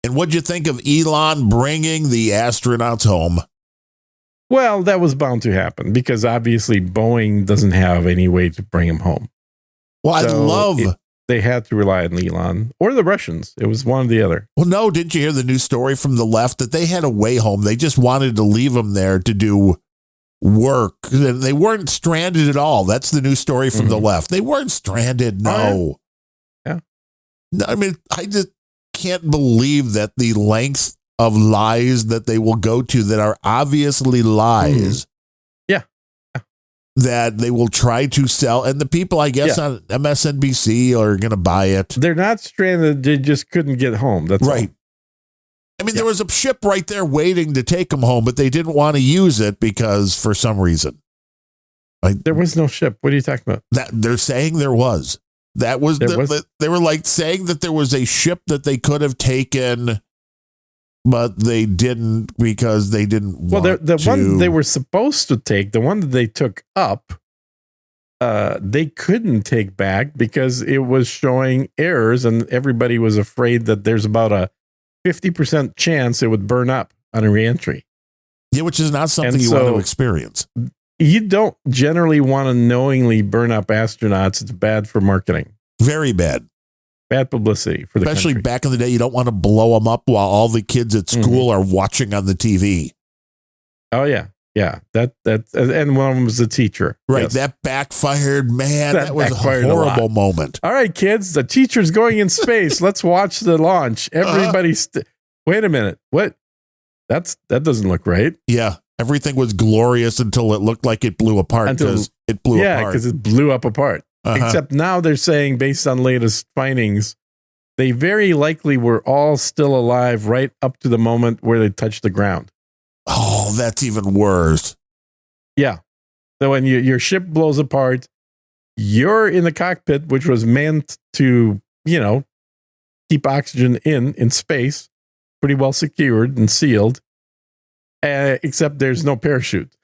And what'd you think of Elon bringing the astronauts home? Well, that was bound to happen because obviously Boeing doesn't have any way to bring them home. Well, they had to rely on Elon or the Russians. It was one or the other. Well, no, didn't you hear the news story from the left that they had a way home? They just wanted to leave them there to do work. They weren't stranded at all. That's the news story from the left. They weren't stranded. No. Yeah. No, I mean, I just can't believe that the length of lies that they will go to that are obviously lies. Yeah. That they will try to sell. And the people, I guess, on MSNBC are going to buy it. They're not stranded. They just couldn't get home. That's right. I mean, there was a ship right there waiting to take them home, but they didn't want to use it because for some reason. There was no ship. What are you talking about? That they're saying there was. That was, they were like saying that there was a ship that they could have taken, but they didn't because they didn't want to. The one they were supposed to take, the one that they took up, they couldn't take back because it was showing errors and everybody was afraid that there's about a 50% chance it would burn up on a reentry. Yeah, which is not something you want to experience. You don't generally want to knowingly burn up astronauts. It's bad for marketing. Very bad. Bad publicity for the Especially country. Back in the day, you don't want to blow them up while all the kids at school are watching on the TV. Oh, yeah. Yeah. That and one of them was the teacher. Right. Yes. That backfired, man. That was a horrible moment. All right, kids, the teacher's going in space. Let's watch the launch. Everybody, wait a minute. What? That doesn't look right. Yeah. Everything was glorious until it looked like it blew apart because it blew apart. Yeah, because it blew up apart. Except now they're saying, based on latest findings, they very likely were all still alive right up to the moment where they touched the ground. Oh, that's even worse. Yeah. So when your ship blows apart, you're in the cockpit, which was meant to, keep oxygen in space, pretty well secured and sealed, except there's no parachute.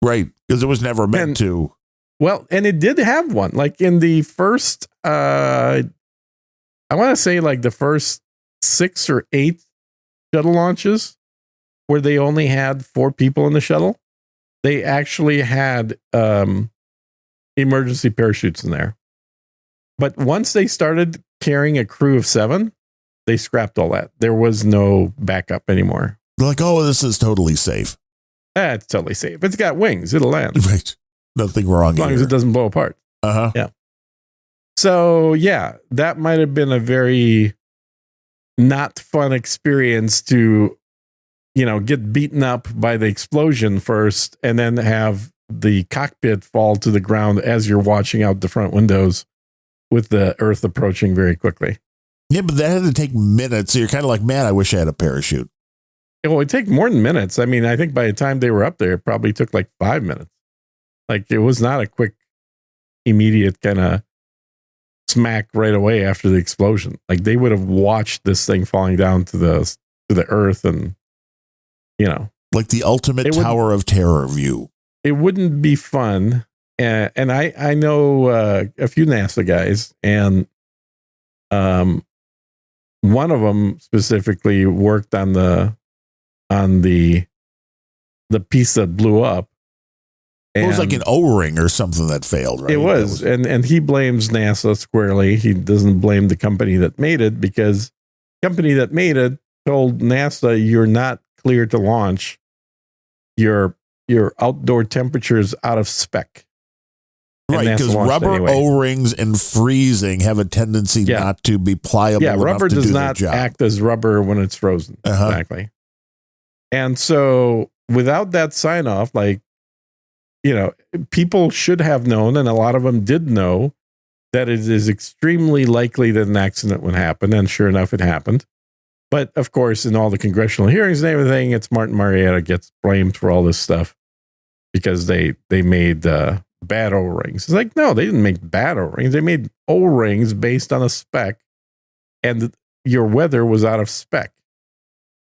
Right, because it was never meant to. Well, and it did have one. Like in the first, I want to say like the first 6 or 8 shuttle launches where they only had 4 people in the shuttle, they actually had emergency parachutes in there. But once they started carrying a crew of 7, they scrapped all that. There was no backup anymore. They're like, oh, this is totally safe. It's totally safe. It's got wings. It'll land. Right. Nothing wrong. As long as it doesn't blow apart. Yeah. So, yeah, that might have been a very not fun experience to, get beaten up by the explosion first and then have the cockpit fall to the ground as you're watching out the front windows with the Earth approaching very quickly. Yeah, but that had to take minutes. So you're kind of like, man, I wish I had a parachute. It would take more than minutes. I mean, I think by the time they were up there, it probably took like 5 minutes. Like it was not a quick, immediate kind of smack right away after the explosion. Like they would have watched this thing falling down to the earth, and like the ultimate Tower of Terror view. It wouldn't be fun. And I know a few NASA guys, and one of them specifically worked on the piece that blew up. It was like an O-ring or something that failed, right? It was. And he blames NASA squarely. He doesn't blame the company that made it, because the company that made it told NASA, you're not clear to launch. Your outdoor temperature is out of spec. Right, because rubber O-rings and freezing have a tendency not to be pliable enough to do their job. Rubber does not act as rubber when it's frozen. Exactly. And so without that sign off, people should have known, and a lot of them did know, that it is extremely likely that an accident would happen. And sure enough, it happened. But of course, in all the congressional hearings and everything, it's Martin Marietta gets blamed for all this stuff because they made bad O-rings. It's like, no, they didn't make bad O-rings. They made O-rings based on a spec, and your weather was out of spec.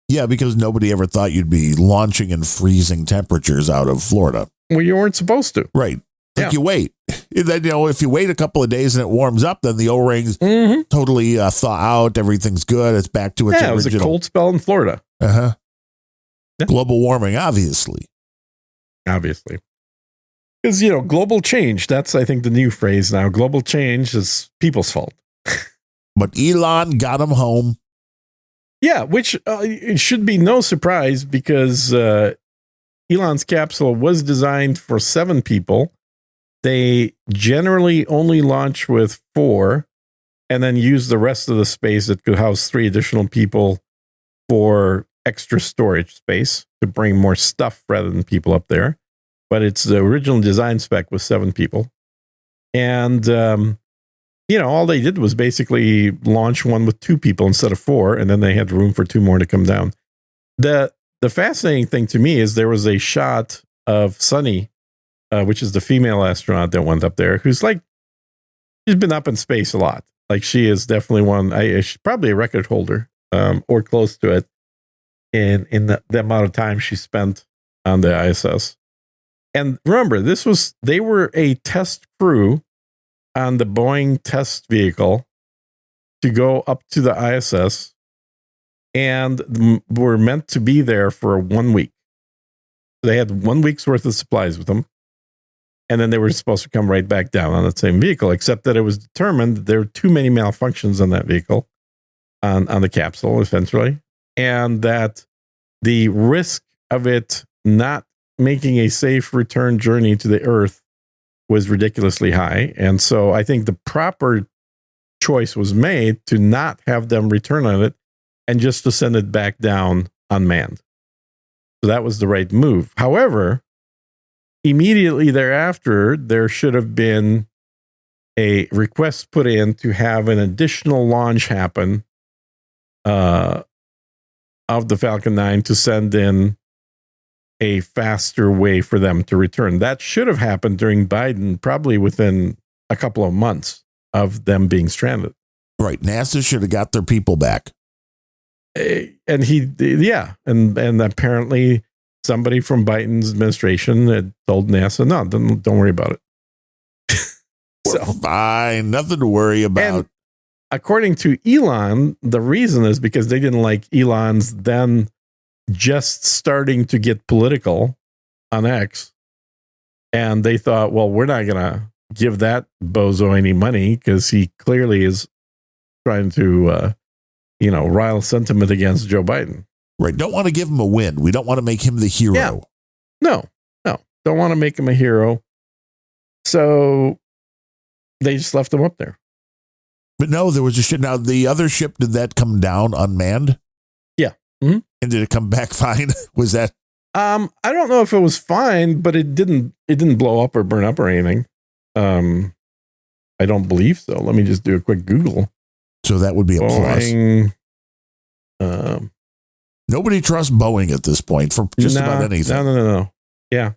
Yeah, because nobody ever thought you'd be launching in freezing temperatures out of Florida. Well, you weren't supposed to. Right. Like you wait. Then, if you wait a couple of days and it warms up, then the O-rings totally thaw out. Everything's good. It's back to its original. It was a cold spell in Florida. Yeah. Global warming, obviously. Obviously. Because, global change, that's, I think, the new phrase now. Global change is people's fault. But Elon got him home. Yeah, which it should be no surprise because Elon's capsule was designed for 7 people. They generally only launch with 4 and then use the rest of the space that could house 3 additional people for extra storage space to bring more stuff rather than people up there. But it's the original design spec was 7 people. And, all they did was basically launch one with 2 people instead of 4, and then they had room for 2 more to come down. The fascinating thing to me is there was a shot of Sunny, which is the female astronaut that went up there, who's she's been up in space a lot. Like she is definitely one. She's probably a record holder, or close to it, in the amount of time she spent on the ISS. And remember, they were a test crew on the Boeing test vehicle to go up to the ISS, and were meant to be there for 1 week. They had 1 week's worth of supplies with them. And then they were supposed to come right back down on that same vehicle, except that it was determined that there were too many malfunctions on that vehicle, on the capsule, essentially, and that the risk of it not making a safe return journey to the Earth was ridiculously high. And so I think the proper choice was made to not have them return on it and just to send it back down unmanned. So that was the right move. However, immediately thereafter, there should have been a request put in to have an additional launch happen of the Falcon 9 to send in a faster way for them to return. That should have happened during Biden, probably within a couple of months of them being stranded. Right. NASA should have got their people back. And and apparently somebody from Biden's administration had told NASA, no, don't worry about it. So fine, nothing to worry about. And according to Elon, the reason is because they didn't like Elon's then just starting to get political on X. And they thought, well, we're not going to give that bozo any money because he clearly is trying to, rile sentiment against Joe Biden. Right. Don't want to give him a win. We don't want to make him the hero. Yeah. No. Don't want to make him a hero. So they just left him up there. But no, there was a ship. Now, the other ship, did that come down unmanned? Yeah. Mm-hmm. And did it come back fine? Was that? I don't know if it was fine, but it didn't blow up or burn up or anything. I don't believe so. Let me just do a quick Google. So that would be a Boeing, plus. Nobody trusts Boeing at this point for just about anything. No. Yeah.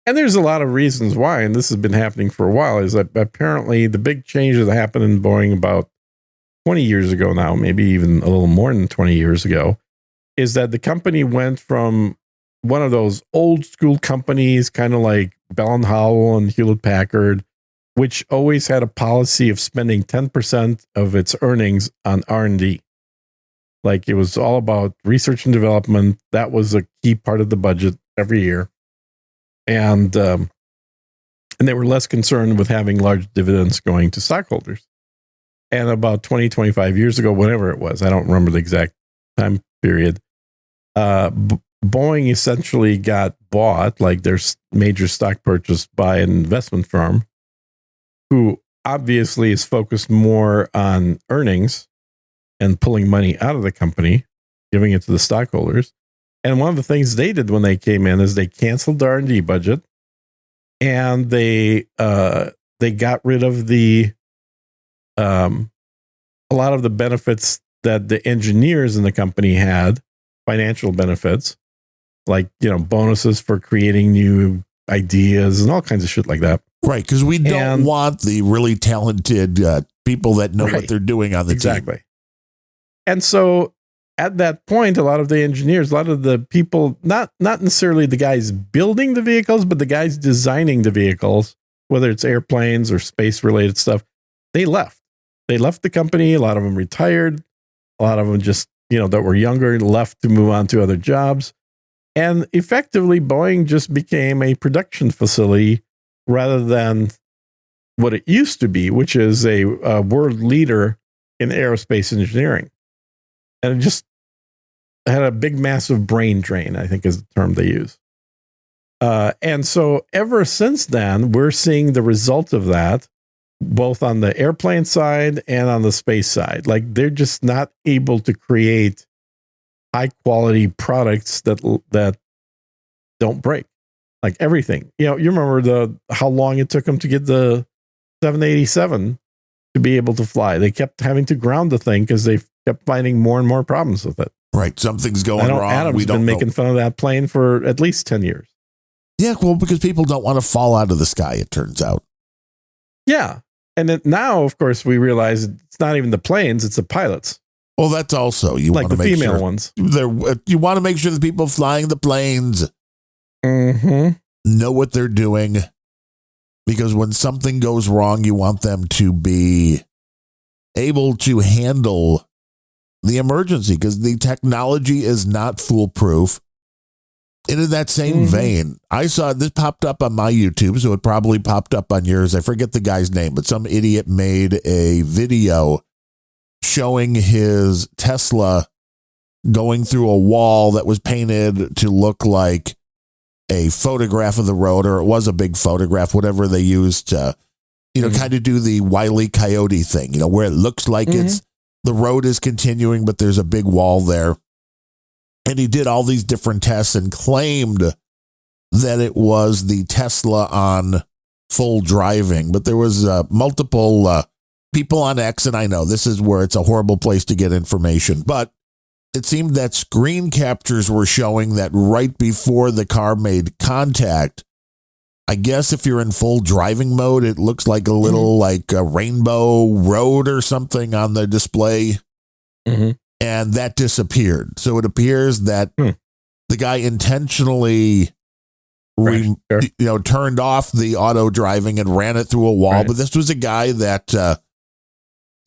And there's a lot of reasons why, and this has been happening for a while, is that apparently the big change that happened in Boeing about 20 years ago now, maybe even a little more than 20 years ago, is that the company went from one of those old school companies, kind of like Bell & Howell and Hewlett-Packard, which always had a policy of spending 10% of its earnings on R&D. Like it was all about research and development. That was a key part of the budget every year. And they were less concerned with having large dividends going to stockholders. And about 20, 25 years ago, whenever it was, I don't remember the exact time period, Boeing essentially got bought, like their major stock purchase, by an investment firm who obviously is focused more on earnings and pulling money out of the company, giving it to the stockholders. And one of the things they did when they came in is they canceled the R&D budget, and they got rid of a lot of the benefits that the engineers in the company had, financial benefits, like, bonuses for creating new ideas and all kinds of shit like that. Right, because we don't want the really talented people that know what they're doing on the team. Exactly. And so at that point, a lot of the engineers, a lot of the people, not necessarily the guys building the vehicles, but the guys designing the vehicles, whether it's airplanes or space related stuff, they left. They left the company. A lot of them retired. A lot of them just, that were younger left to move on to other jobs. And effectively, Boeing just became a production facility rather than what it used to be, which is a world leader in aerospace engineering. And it just had a big, massive brain drain, I think is the term they use. And so ever since then, we're seeing the result of that, both on the airplane side and on the space side. Like, they're just not able to create high quality products that don't break. Like everything. You remember how long it took them to get the 787 to be able to fly. They kept having to ground the thing because they kept finding more and more problems with it. Right. Something's going wrong. Adam's been making fun of that plane for at least 10 years. Yeah, well, because people don't want to fall out of the sky, it turns out. Yeah. And then now, of course, we realize it's not even the planes, it's the pilots. Well, that's also, you like want to the make female sure ones. You want to make sure the people flying the planes know what they're doing. Because when something goes wrong, you want them to be able to handle the emergency, because the technology is not foolproof. And in that same vein, I saw this popped up on my YouTube, so it probably popped up on yours. I forget the guy's name, but some idiot made a video showing his Tesla going through a wall that was painted to look like a photograph of the road, or it was a big photograph, whatever they used to, kind of do the Wile E. Coyote thing, where it looks like the road is continuing, but there's a big wall there. And he did all these different tests and claimed that it was the Tesla on full driving. But there was multiple people on X, and I know this is where it's a horrible place to get information, but it seemed that screen captures were showing that right before the car made contact, I guess if you're in full driving mode, it looks like a little like a rainbow road or something on the display. And that disappeared. So it appears that the guy intentionally turned off the auto driving and ran it through a wall. Right. But this was a guy that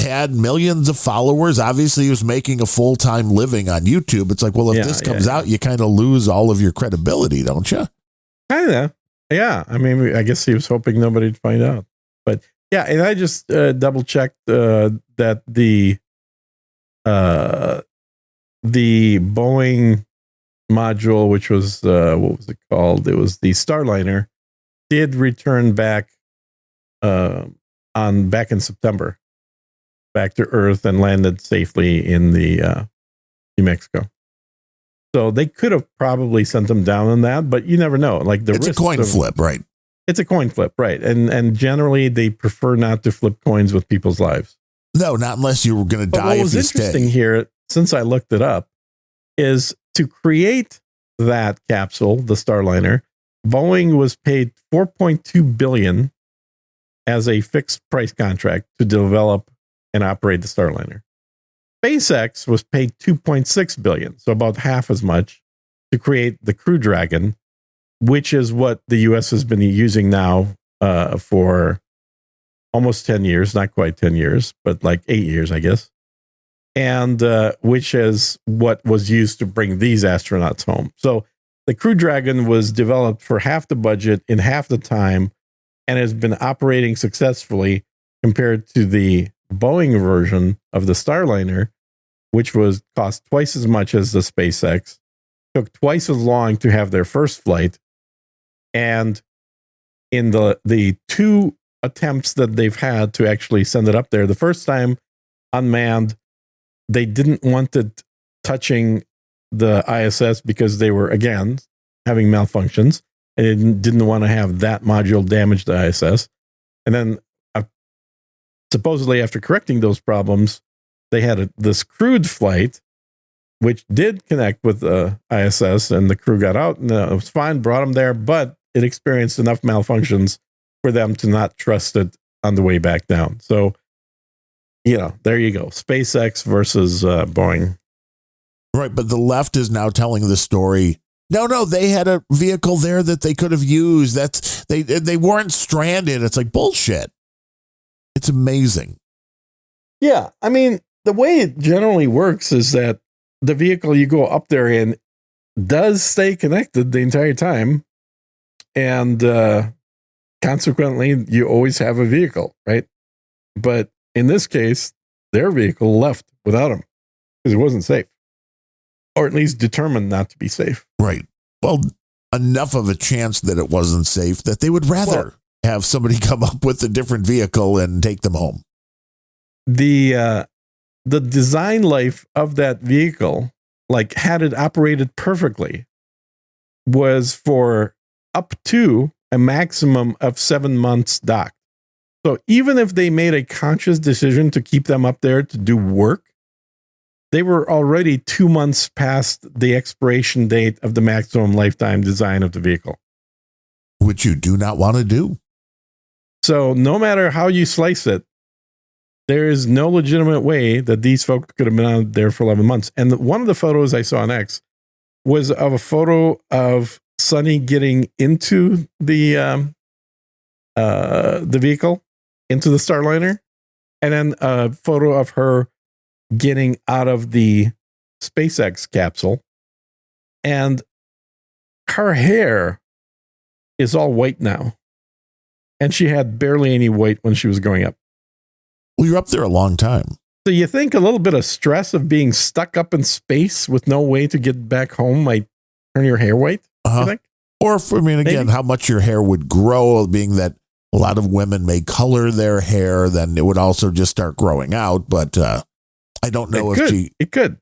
had millions of followers. Obviously, he was making a full-time living on YouTube. It's like, well, if this comes out, you kind of lose all of your credibility, don't you? Kind of. Yeah. I mean, I guess he was hoping nobody'd find out. But yeah, and I just double-checked that the Boeing module, which was, what was it called? It was the Starliner, did return back in September, back to Earth, and landed safely in the New Mexico. So they could have probably sent them down on that, but you never know. Like it's a coin flip, right? It's a coin flip, right? And generally they prefer not to flip coins with people's lives. No, not unless you were going to die. What was interesting here, since I looked it up, is to create that capsule, the Starliner, Boeing was paid $4.2 billion as a fixed price contract to develop and operate the Starliner. SpaceX was paid $2.6 billion, so about half as much, to create the Crew Dragon, which is what the U.S. has been using now for almost 10 years, not quite 10 years, but like 8 years, I guess. And which is what was used to bring these astronauts home. So the Crew Dragon was developed for half the budget in half the time and has been operating successfully compared to the Boeing version of the Starliner, which was cost twice as much as the SpaceX, took twice as long to have their first flight. And in the two attempts that they've had to actually send it up there, the first time unmanned, they didn't want it touching the ISS because they were, again, having malfunctions, and didn't want to have that module damage the ISS. And then supposedly after correcting those problems, they had this crewed flight, which did connect with the ISS, and the crew got out, and it was fine, brought them there, but it experienced enough malfunctions for them to not trust it on the way back down. So, there you go. SpaceX versus Boeing. Right, but the left is now telling the story. No, they had a vehicle there that they could have used. They weren't stranded. It's like bullshit. It's amazing. Yeah, I mean, the way it generally works is that the vehicle you go up there in does stay connected the entire time, and consequently, you always have a vehicle, right? But in this case, their vehicle left without them because it wasn't safe, or at least determined not to be safe. Right. Well, enough of a chance that it wasn't safe that they would rather have somebody come up with a different vehicle and take them home. The design life of that vehicle, like had it operated perfectly, was for up to a maximum of 7 months docked. So even if they made a conscious decision to keep them up there to do work, they were already 2 months past the expiration date of the maximum lifetime design of the vehicle. Which you do not want to do. So no matter how you slice it, there is no legitimate way that these folks could have been out there for 11 months. And one of the photos I saw on X was of a photo of Sunny getting into the vehicle, into the Starliner, and then a photo of her getting out of the SpaceX capsule, and her hair is all white now, and she had barely any white when she was going up. Well, you're up there a long time. So you think a little bit of stress of being stuck up in space with no way to get back home might turn your hair white? You think? Or, again, how much your hair would grow, being that a lot of women may color their hair, then it would also just start growing out. But I don't know It could.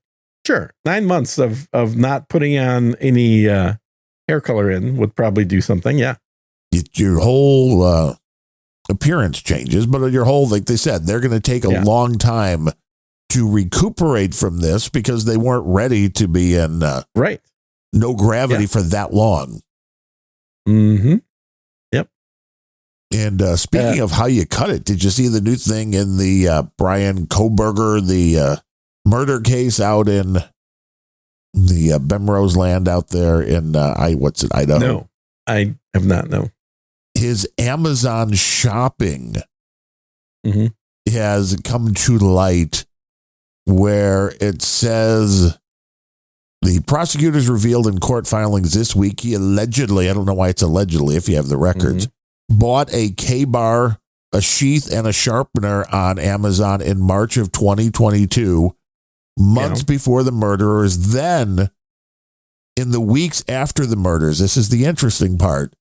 Sure. 9 months of not putting on any hair color in would probably do something. Yeah. Your whole appearance changes, but your whole, like they said, they're going to take a long time to recuperate from this because they weren't ready to be in no gravity for that long. Mm-hmm. Yep. And speaking of how you cut it, did you see the new thing in the Brian Kohberger, the murder case out in the Bemrose land out there in Idaho? No, I have not. No. His Amazon shopping has come to light, where it says the prosecutors revealed in court filings this week he allegedly, I don't know why it's allegedly if you have the records, bought a K-bar, a sheath, and a sharpener on Amazon in March of 2022, months before the murderers. Then, in the weeks after the murders, this is the interesting part,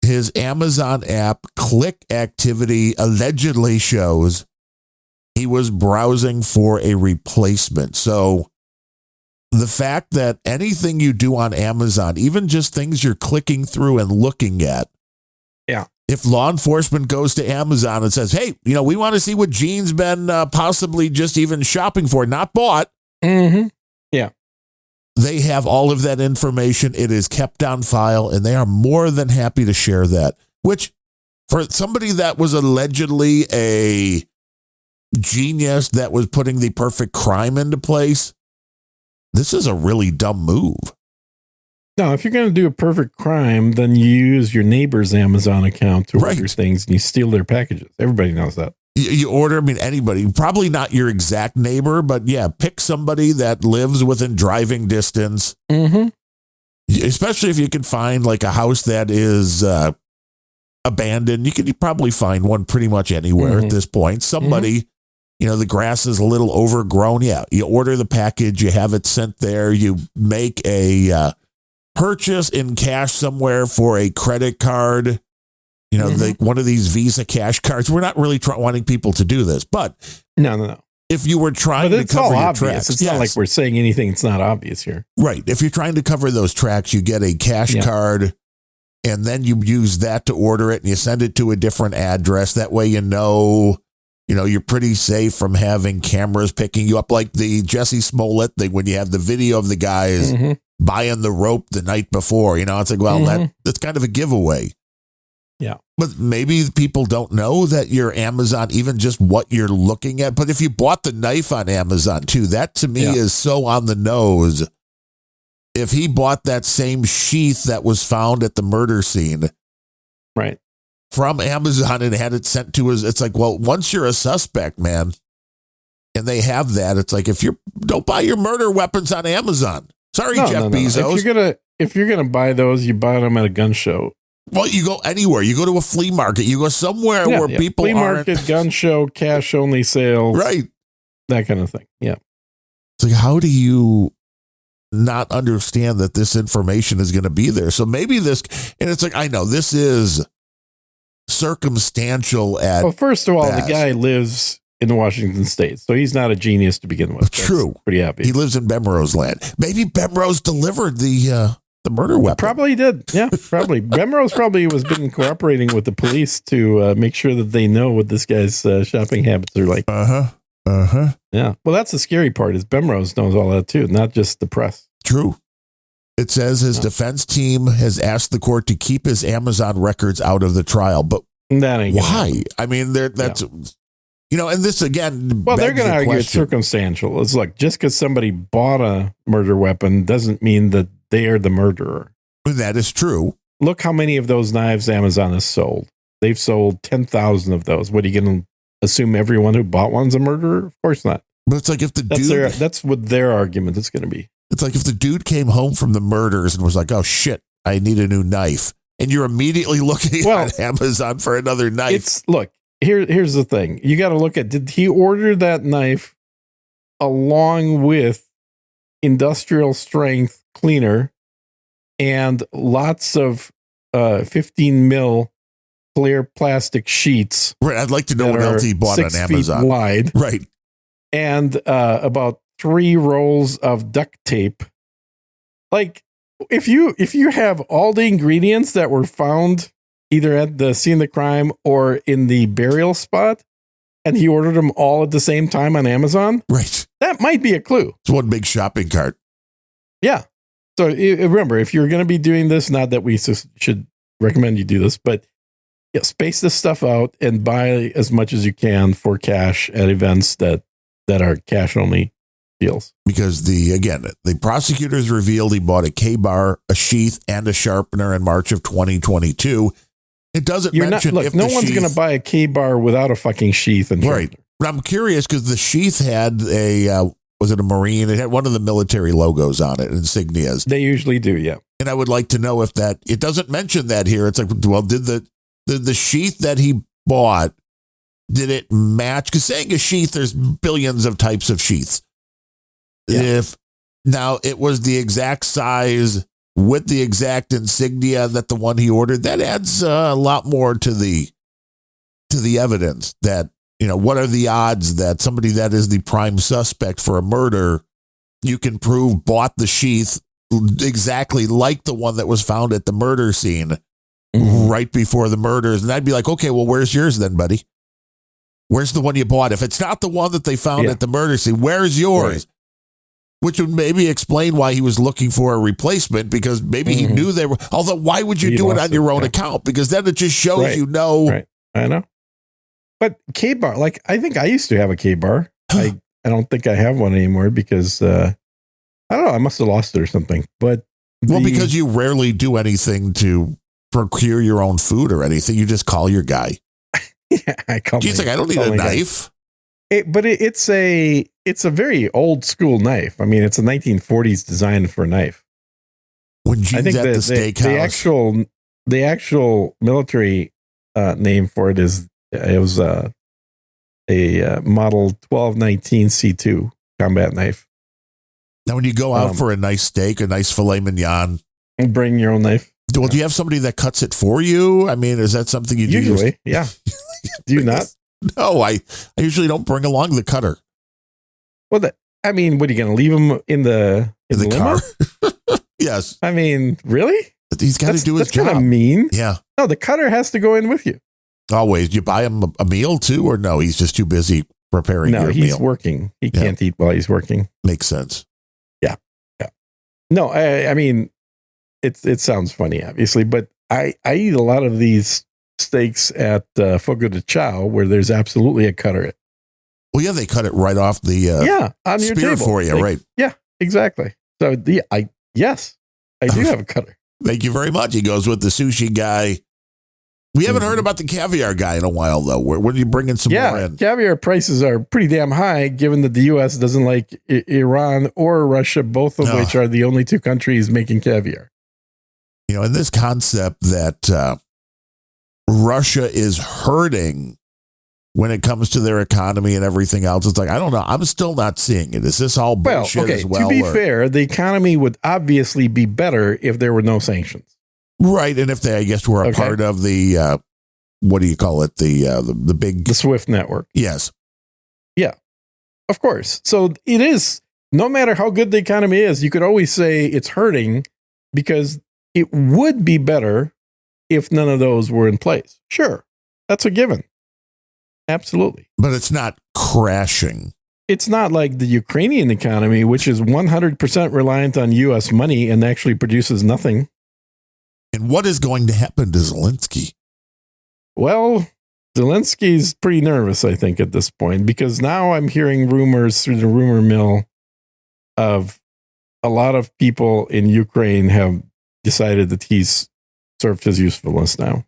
his Amazon app click activity allegedly shows he was browsing for a replacement. So the fact that anything you do on Amazon, even just things you're clicking through and looking at, if law enforcement goes to Amazon and says, hey, we want to see what Gene's been possibly just even shopping for, not bought. Mm-hmm. Yeah. They have all of that information. It is kept on file, and they are more than happy to share that, which for somebody that was allegedly a genius that was putting the perfect crime into place, this is a really dumb move. No, if you're going to do a perfect crime, then you use your neighbor's Amazon account to order things and you steal their packages. Everybody knows that. You order, anybody, probably not your exact neighbor, but pick somebody that lives within driving distance. Mm-hmm. Especially if you can find like a house that is abandoned. You can probably find one pretty much anywhere at this point. Somebody, the grass is a little overgrown. Yeah, you order the package, you have it sent there, you make a purchase in cash somewhere for a credit card. Like one of these Visa cash cards. We're not really wanting people to do this, but no. If you were trying to cover your tracks, it's not like we're saying anything. It's not obvious here, right? If you're trying to cover those tracks, you get a cash card, and then you use that to order it, and you send it to a different address. That way, you're pretty safe from having cameras picking you up, like the Jesse Smollett thing when you have the video of the guys buying the rope the night before. It's like, well, that's kind of a giveaway. Yeah. But maybe people don't know that you're Amazon, even just what you're looking at. But if you bought the knife on Amazon too, that to me is so on the nose. If he bought that same sheath that was found at the murder scene, right, from Amazon and had it sent to us, it's like, well, once you're a suspect, man, and they have that, it's like, don't buy your murder weapons on Amazon. Sorry, Jeff Bezos. If you're gonna buy those, you buy them at a gun show. Well, you go anywhere. You go to a flea market. You go somewhere where people flea market, gun show, cash only sales, right? That kind of thing. Yeah. It's like, how do you not understand that this information is going to be there? So maybe this, and it's like, I know this is circumstantial at well, first of all, best. the guy lives in Washington State, so he's not a genius to begin with. True. That's pretty obvious. He lives in Bemrose land. Maybe Bemrose delivered the murder weapon. Probably did. Yeah, probably. Bemrose probably was been cooperating with the police to make sure that they know what this guy's shopping habits are like. Yeah. Well, that's the scary part is Bemrose knows all that too, not just the press. True. It says his defense team has asked the court to keep his Amazon records out of the trial, but that ain't why? I mean, that's and this again. Well, they're going to argue it's circumstantial. It's like just because somebody bought a murder weapon doesn't mean that they are the murderer. That is true. Look how many of those knives Amazon has sold. They've sold 10,000 of those. What are you going to assume everyone who bought one's a murderer? Of course not. But it's like if the that's what their argument is going to be. It's like if the dude came home from the murders and was like, oh shit, I need a new knife. And you're immediately looking at Amazon for another knife. Here's the thing. You got to look at, did he order that knife along with industrial strength cleaner and lots of 15 mil clear plastic sheets? Right. I'd like to know what else he bought on Amazon. 6 feet wide. Right. And about 3 rolls of duct tape. Like if you have all the ingredients that were found either at the scene of the crime or in the burial spot, and he ordered them all at the same time on Amazon, right? That might be a clue. It's one big shopping cart. Yeah. So remember, if you're going to be doing this, not that we should recommend you do this, but space this stuff out and buy as much as you can for cash at events that are cash only deals. Because the prosecutors revealed he bought a K-bar, a sheath, and a sharpener in March of 2022. It doesn't mention if no one's going to buy a K-bar without a fucking sheath and sharpener. Right. But I'm curious because the sheath had was it a Marine? It had one of the military logos on it, insignias. They usually do, yeah. And I would like to know if it doesn't mention that here. It's like, well, did the sheath that he bought, did it match? Because saying a sheath, there's billions of types of sheaths. Yeah. If now it was the exact size with the exact insignia that the one he ordered, that adds a lot more to the evidence that, what are the odds that somebody that is the prime suspect for a murder, you can prove bought the sheath exactly like the one that was found at the murder scene right before the murders. And I'd be like, okay, well, where's yours then, buddy? Where's the one you bought? If it's not the one that they found at the murder scene, where's yours? Right. Which would maybe explain why he was looking for a replacement, because maybe he knew they were. Although, why would you do it on your own account? Because then it just shows Right. I know. But K-bar, I think I used to have a K-bar. I don't think I have one anymore because, I don't know, I must have lost it or something. But because you rarely do anything to procure your own food or anything. You just call your guy. Yeah, I call. Do you think I don't need a knife? It's a very old school knife. I mean, it's a 1940s design for a knife. When Gene's at the steakhouse, the actual military name for it was a model 1219 C2 combat knife. Now, when you go out for a nice steak, a nice filet mignon, bring your own knife. Well, do you have somebody that cuts it for you? I mean, is that something you do? Usually, yeah. Do you not? No, I usually don't bring along the cutter. Well, what are you going to leave him in the car? Yes. I mean, really? He's got to do his job. That's kind of mean. Yeah. No, the cutter has to go in with you. Always. You buy him a meal too, or no? He's just too busy preparing your meal. No, he's working. He can't eat while he's working. Makes sense. Yeah. No, I mean, it sounds funny, obviously, but I eat a lot of these steaks at Fogo de Chao, where there's absolutely a cutter. Well, yeah, they cut it right off the on your spear table for you, right? Yeah, exactly. So I do have a cutter. Thank you very much. He goes with the sushi guy. We haven't heard about the caviar guy in a while, though. When are you bringing some more in? Caviar prices are pretty damn high, given that the U.S. doesn't like Iran or Russia, both of which are the only two countries making caviar. You know, and this concept that Russia is hurting when it comes to their economy and everything else, it's like, I don't know. I'm still not seeing it. Is this all bullshit as well? To be fair, the economy would obviously be better if there were no sanctions. Right, and if they, I guess, were a part of the, what do you call it, the big... The SWIFT network. Yes. Yeah, of course. So it is, no matter how good the economy is, you could always say it's hurting because it would be better if none of those were in place. Sure, that's a given. Absolutely. But it's not crashing. It's not like the Ukrainian economy, which is 100% reliant on U.S. money and actually produces nothing. And what is going to happen to Zelensky? Well, Zelensky's pretty nervous, I think, at this point, because now I'm hearing rumors through the rumor mill of a lot of people in Ukraine have decided that he's served his usefulness now.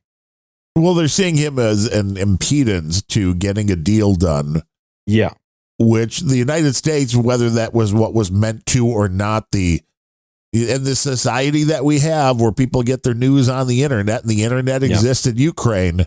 Well, they're seeing him as an impedance to getting a deal done. Yeah. Which the United States, whether that was what was meant to or not, in the society that we have where people get their news on the internet and the internet exists in Ukraine,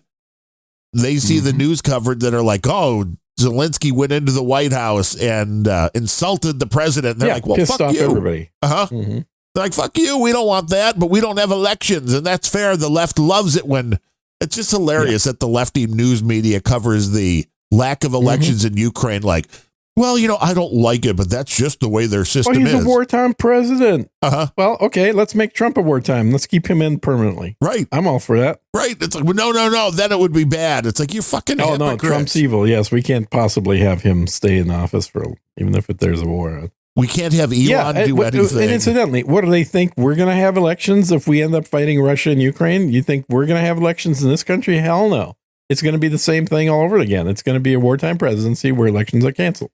they see the news covered that are like, oh, Zelensky went into the White House and insulted the president. And they're like, well, fuck you. Everybody. They're like, fuck you. We don't want that, but we don't have elections. And that's fair. The left loves it when it's just hilarious that the lefty news media covers the lack of elections in Ukraine like, well, you know, I don't like it, but that's just the way their system is. He's a wartime president. Well, okay, let's make Trump a wartime. Let's keep him in permanently. Right. I'm all for that. Right. It's like, no. Then it would be bad. It's like, you fucking hypocrites. No, Trump's evil. Yes, we can't possibly have him stay in office for, even if there's a war. We can't have Elon do anything. And incidentally, what do they think? We're going to have elections if we end up fighting Russia and Ukraine? You think we're going to have elections in this country? Hell no. It's going to be the same thing all over again. It's going to be a wartime presidency where elections are canceled.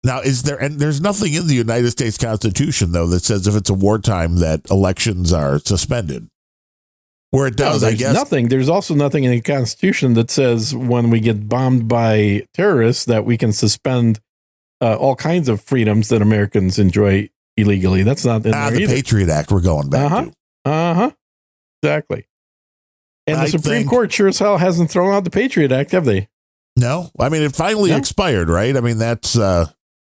Now, there's nothing in the United States Constitution, though, that says if it's a wartime that elections are suspended. Where it does, I guess. Nothing. There's also nothing in the Constitution that says when we get bombed by terrorists that we can suspend all kinds of freedoms that Americans enjoy illegally. That's not in there the either. Patriot Act we're going back to. Exactly. And the Supreme Court sure as hell hasn't thrown out the Patriot Act, have they? No. I mean, it finally expired, right? I mean, that's...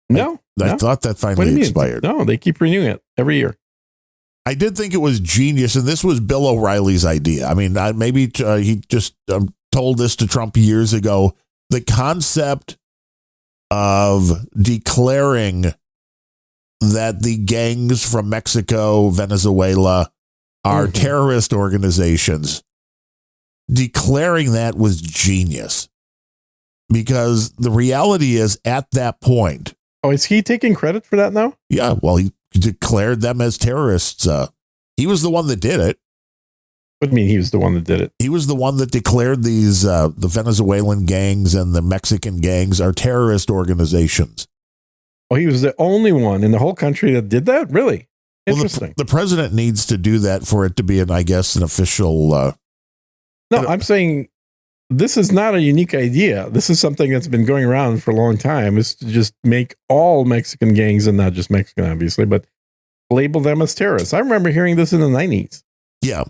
No. I thought that finally expired. No, they keep renewing it every year. I did think it was genius, and this was Bill O'Reilly's idea. I mean, maybe he just told this to Trump years ago. The concept of declaring that the gangs from Mexico, Venezuela are terrorist organizations, declaring that was genius. Because the reality is, at that point... Oh, is he taking credit for that now? Yeah, well, he declared them as terrorists. He was the one that did it. What do you mean he was the one that did it? He was the one that declared these, the Venezuelan gangs and the Mexican gangs are terrorist organizations. Oh, he was the only one in the whole country that did that? Really? Interesting. Well, the president needs to do that for it to be, an official... No, I'm saying... This is not a unique idea. This is something that's been going around for a long time, is to just make all Mexican gangs, and not just Mexican, obviously, but label them as terrorists. I remember hearing this in the 90s. Yeah.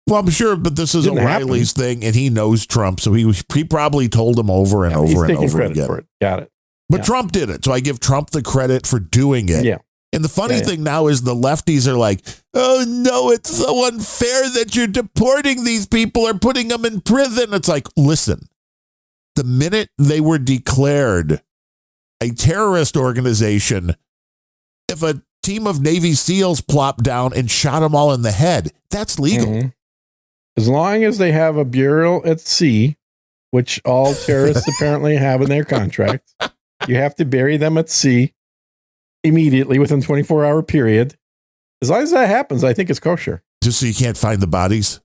Well, I'm sure, but this is O'Reilly's thing, and he knows Trump, so he probably told him over and over and over again. For it. Got it. But Trump did it, so I give Trump the credit for doing it. Yeah. And the funny thing now is the lefties are like, oh, no, it's so unfair that you're deporting these people or putting them in prison. It's like, listen, the minute they were declared a terrorist organization, if a team of Navy SEALs plopped down and shot them all in the head, that's legal. As long as they have a burial at sea, which all terrorists apparently have in their contracts, you have to bury them at sea immediately within 24-hour period. As long as that happens, I think it's kosher. Just so you can't find the bodies?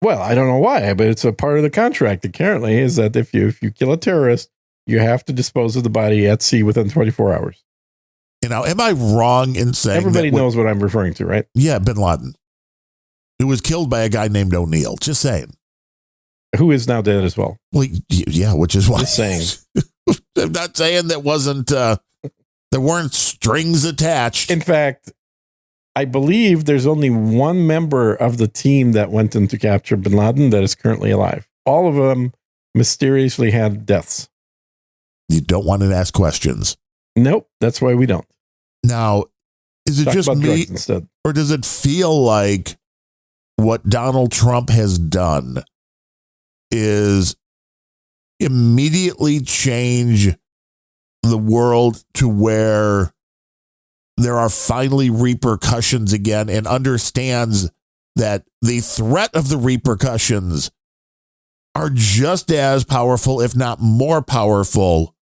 Well, I don't know why, but it's a part of the contract. Apparently, is that if you kill a terrorist, you have to dispose of the body at sea within 24 hours. Am I wrong in saying everybody knows what I'm referring to, right? Yeah, Bin Laden. Who was killed by a guy named O'Neill. Just saying. Who is now dead as well. Well, yeah, which is why. Just saying. I'm not saying that wasn't, there weren't strings attached. In fact, I believe there's only one member of the team that went in to capture Bin Laden that is currently alive. All of them mysteriously had deaths. You don't want to ask questions. Nope, that's why we don't. Now, is it just me, instead? Or does it feel like what Donald Trump has done is immediately change the world to where there are finally repercussions again, and understands that the threat of the repercussions are just as powerful, if not more powerful,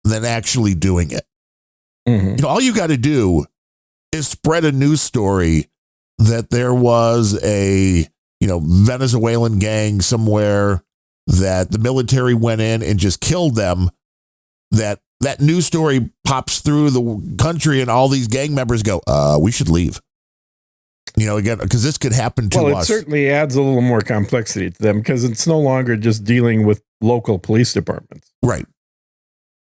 than actually doing it? Mm-hmm. All you got to do is spread a news story that there was a Venezuelan gang somewhere that the military went in and just killed them. That news story pops through the country, and all these gang members go, we should leave. Again, because this could happen to us. Well, it certainly adds a little more complexity to them, because it's no longer just dealing with local police departments. Right.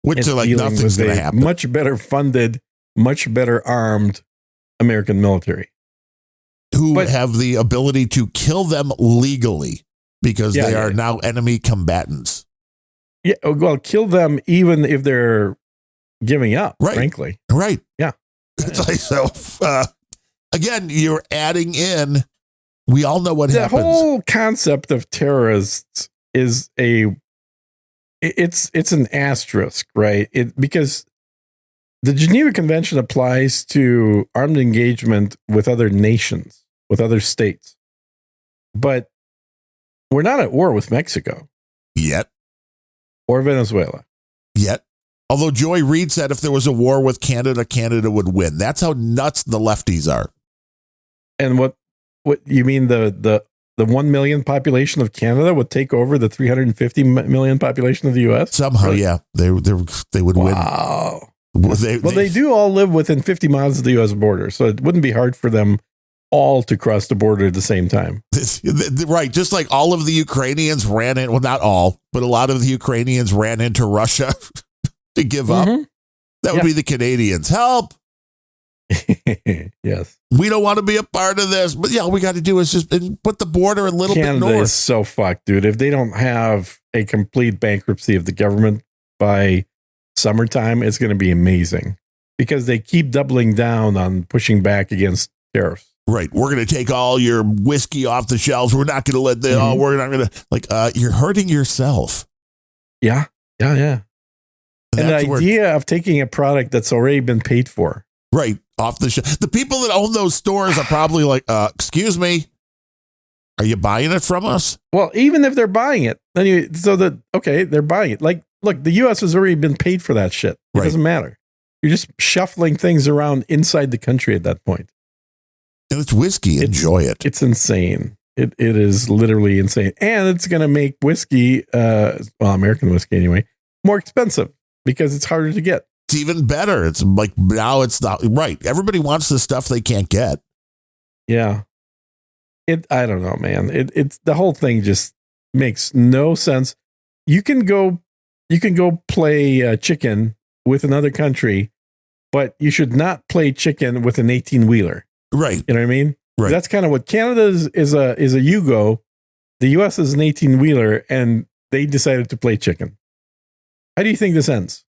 Which are like nothing's going to happen. Much better funded, much better armed American military. Who have the ability to kill them legally because they are now enemy combatants. Yeah, well, kill them even if they're giving up, frankly. Right. Yeah. It's like, so, again, you're adding in, we all know what happens. The whole concept of terrorists is it's an asterisk, right? Because the Geneva Convention applies to armed engagement with other nations, with other states. But we're not at war with Mexico. Yet. Or Venezuela. Yet. Although Joy Reid said if there was a war with Canada, Canada would win. That's how nuts the lefties are. And what you mean the 1 million population of Canada would take over the 350 million population of the U.S.? Somehow, really? Yeah. They would win. Wow. They do all live within 50 miles of the U.S. border, so it wouldn't be hard for them all to cross the border at the same time. Right. Just like all of the Ukrainians ran in, well, not all, but a lot of the Ukrainians ran into Russia to give up. That would be the Canadians. Help. Yes. We don't want to be a part of this, but all we got to do is just put the border a little bit north. Canada is so fucked, dude. If they don't have a complete bankruptcy of the government by summertime, it's going to be amazing, because they keep doubling down on pushing back against tariffs. Right. We're going to take all your whiskey off the shelves. We're not going to let the, we're not going to, you're hurting yourself. Yeah. And the idea of taking a product that's already been paid for. Right. Off the shelf. The people that own those stores are probably like, excuse me, are you buying it from us? Well, even if they're buying it, then they're buying it. Like, look, the U.S. has already been paid for that shit. It doesn't matter. You're just shuffling things around inside the country at that point. And it's whiskey. Enjoy it. It's insane. It is literally insane. And it's going to make whiskey, American whiskey anyway, more expensive because it's harder to get. It's even better. It's like, now it's not right. Everybody wants the stuff they can't get. Yeah. I don't know, man. It's the whole thing just makes no sense. You can go play chicken with another country, but you should not play chicken with an 18-wheeler. Right. You know what I mean? Right. That's kind of what Canada is a Yugo. The US is an 18-wheeler, and they decided to play chicken. How do you think this ends?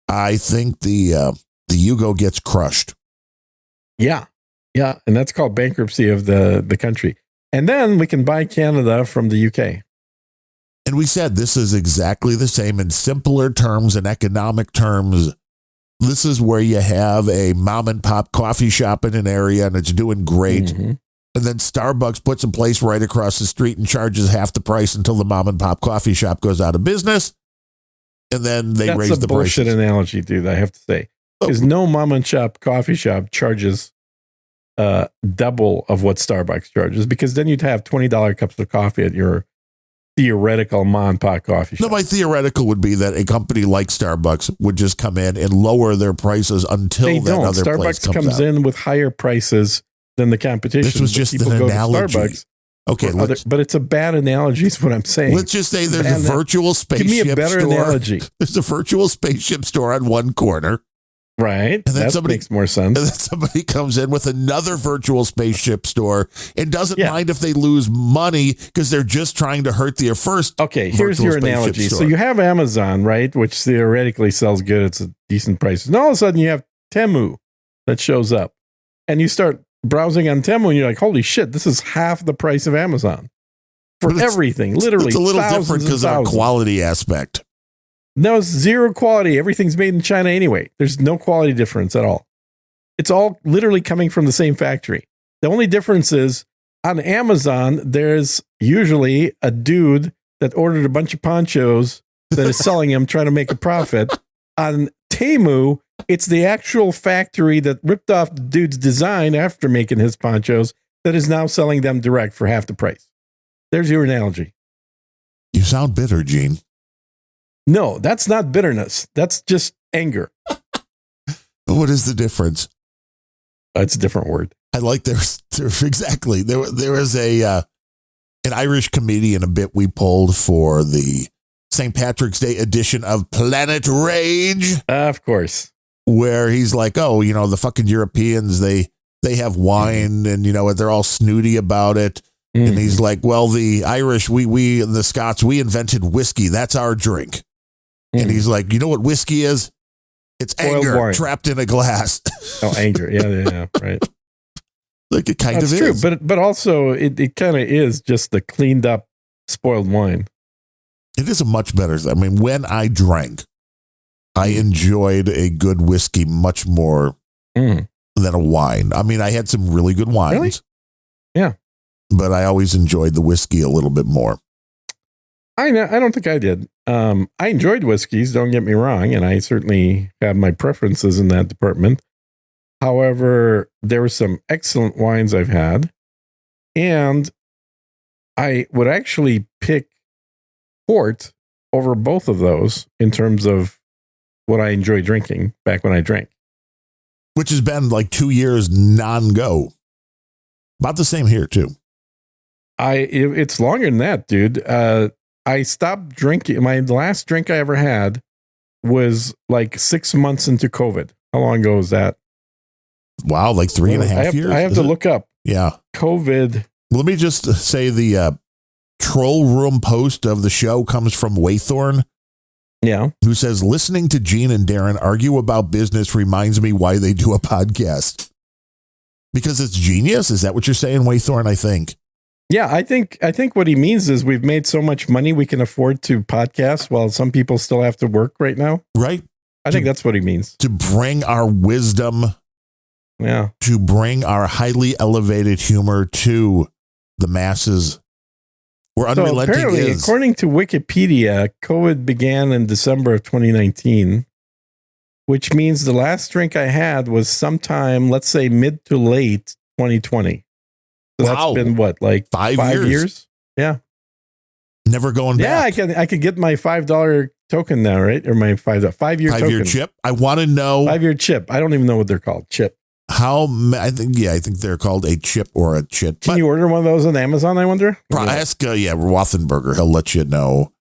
I think the Yugo gets crushed. Yeah. And that's called bankruptcy of the country. And then we can buy Canada from the UK. And we said this is exactly the same in simpler terms and economic terms. This is where you have a mom and pop coffee shop in an area and it's doing great. Mm-hmm. And then Starbucks puts a place right across the street and charges half the price until the mom and pop coffee shop goes out of business. And then they raise the prices. That's a bullshit analogy, dude, I have to say. Because no mom and pop coffee shop charges double of what Starbucks charges, because then you'd have $20 cups of coffee at your theoretical mom and pop coffee shop. No, my theoretical would be that a company like Starbucks would just come in and lower their prices until they that don't. other place Starbucks comes out. in with higher prices than the competition. This was just an analogy. Starbucks. Okay, but it's a bad analogy is what I'm saying. Let's just say there's a virtual spaceship store. Give me a better analogy. There's a virtual spaceship store on one corner. Right. And then that makes more sense. And then somebody comes in with another virtual spaceship store and doesn't mind if they lose money because they're just trying to hurt their first. Okay, here's your analogy. Store. So you have Amazon, right, which theoretically sells good. It's a decent price. And all of a sudden you have Temu that shows up. And you start browsing on Temu and you're like, holy shit, this is half the price of Amazon. For everything, literally. It's a little different because of our quality aspect. No, zero quality. Everything's made in China anyway. There's no quality difference at all. It's all literally coming from the same factory. The only difference is on Amazon, there's usually a dude that ordered a bunch of ponchos that is selling them, trying to make a profit. On Temu, it's the actual factory that ripped off the dude's design after making his ponchos that is now selling them direct for half the price. There's your analogy. You sound bitter, Gene. No, that's not bitterness. That's just anger. What is the difference? It's a different word. I like there's exactly. There was an Irish comedian, a bit we pulled for the St. Patrick's Day edition of Planet Rage. Of course. Where he's like, oh, the fucking Europeans, they have wine and, they're all snooty about it. Mm. And he's like, well, the Irish, we and the Scots, we invented whiskey. That's our drink. Mm. And he's like, you know what whiskey is? It's anger wine trapped in a glass. Oh, anger. Yeah, right. Like it kind That's of true, is. But also it kind of is just the cleaned up, spoiled wine. It is a much better. I mean, when I drank, I enjoyed a good whiskey much more than a wine. I mean, I had some really good wines. Really? Yeah. But I always enjoyed the whiskey a little bit more. I don't think I did. I enjoyed whiskeys, don't get me wrong, and I certainly have my preferences in that department. However, there were some excellent wines I've had, and I would actually pick port over both of those in terms of what I enjoy drinking back when I drank. Which has been like 2 years non-go. About the same here, too. It's longer than that, dude. I stopped drinking. My last drink I ever had was like 6 months into COVID. How long ago was that? Wow, like 3.5 years? I have to look up. Yeah. COVID. Let me just say the troll room post of the show comes from Waythorn. Yeah. Who says, listening to Gene and Darren argue about business reminds me why they do a podcast. Because it's genius? Is that what you're saying, Waythorn, I think? Yeah, I think what he means is we've made so much money we can afford to podcast while some people still have to work right now. Right. I think that's what he means. To bring our wisdom, to bring our highly elevated humor to the masses. Where Unrelenting apparently, is. According to Wikipedia, COVID began in December of 2019, which means the last drink I had was sometime, let's say, mid to late 2020. So that's been what, like 5 years? Yeah. Never going back. Yeah, I could get my $5 token now, right? Or my 5-year token. 5-year chip. I want to know 5-year chip. I don't even know what they're called. Chip. I think they're called a chip or a chip. Can you order one of those on Amazon, I wonder? Ask Rothenberger. He'll let you know.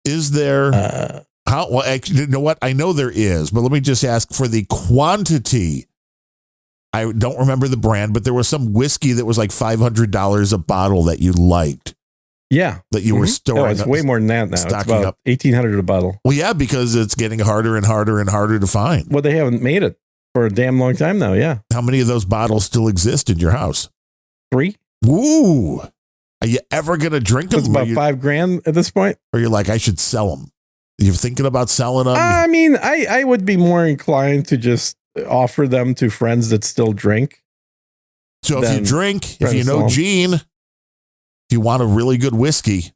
Is there actually, you know what? I know there is, but let me just ask for the quantity. I don't remember the brand, but there was some whiskey that was like $500 a bottle that you liked. Yeah. That you were storing. Oh, it's way more than that now. It's about up. $1,800 a bottle. Well, yeah, because it's getting harder and harder and harder to find. Well, they haven't made it for a damn long time now, yeah. How many of those bottles still exist in your house? 3. Ooh. Are you ever going to drink them? It's about $5,000 at this point. Or you're like, I should sell them. You're thinking about selling them? I mean, I would be more inclined to just offer them to friends that still drink. So if you drink, if you know Gene, if you want a really good whiskey,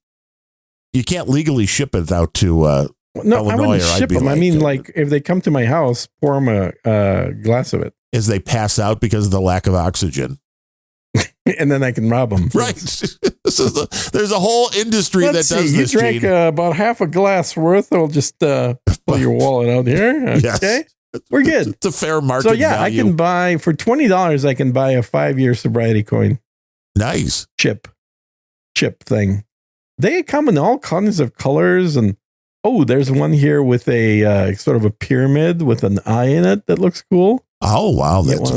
you can't legally ship it out to no, Illinois. I wouldn't ship them. I mean, like if they come to my house, pour them a glass of it. as they pass out because of the lack of oxygen. And then I can rob them. Right. There's a whole industry that does this. You drank about half a glass worth. I'll just pull your wallet out here. Okay. Yes. We're good. It's a fair market value. I can buy, for $20, I can buy a 5-year sobriety coin. Nice. Chip thing. They come in all kinds of colors. And, there's one very with a sort of a pyramid with an eye in it that looks cool. Oh, wow. That's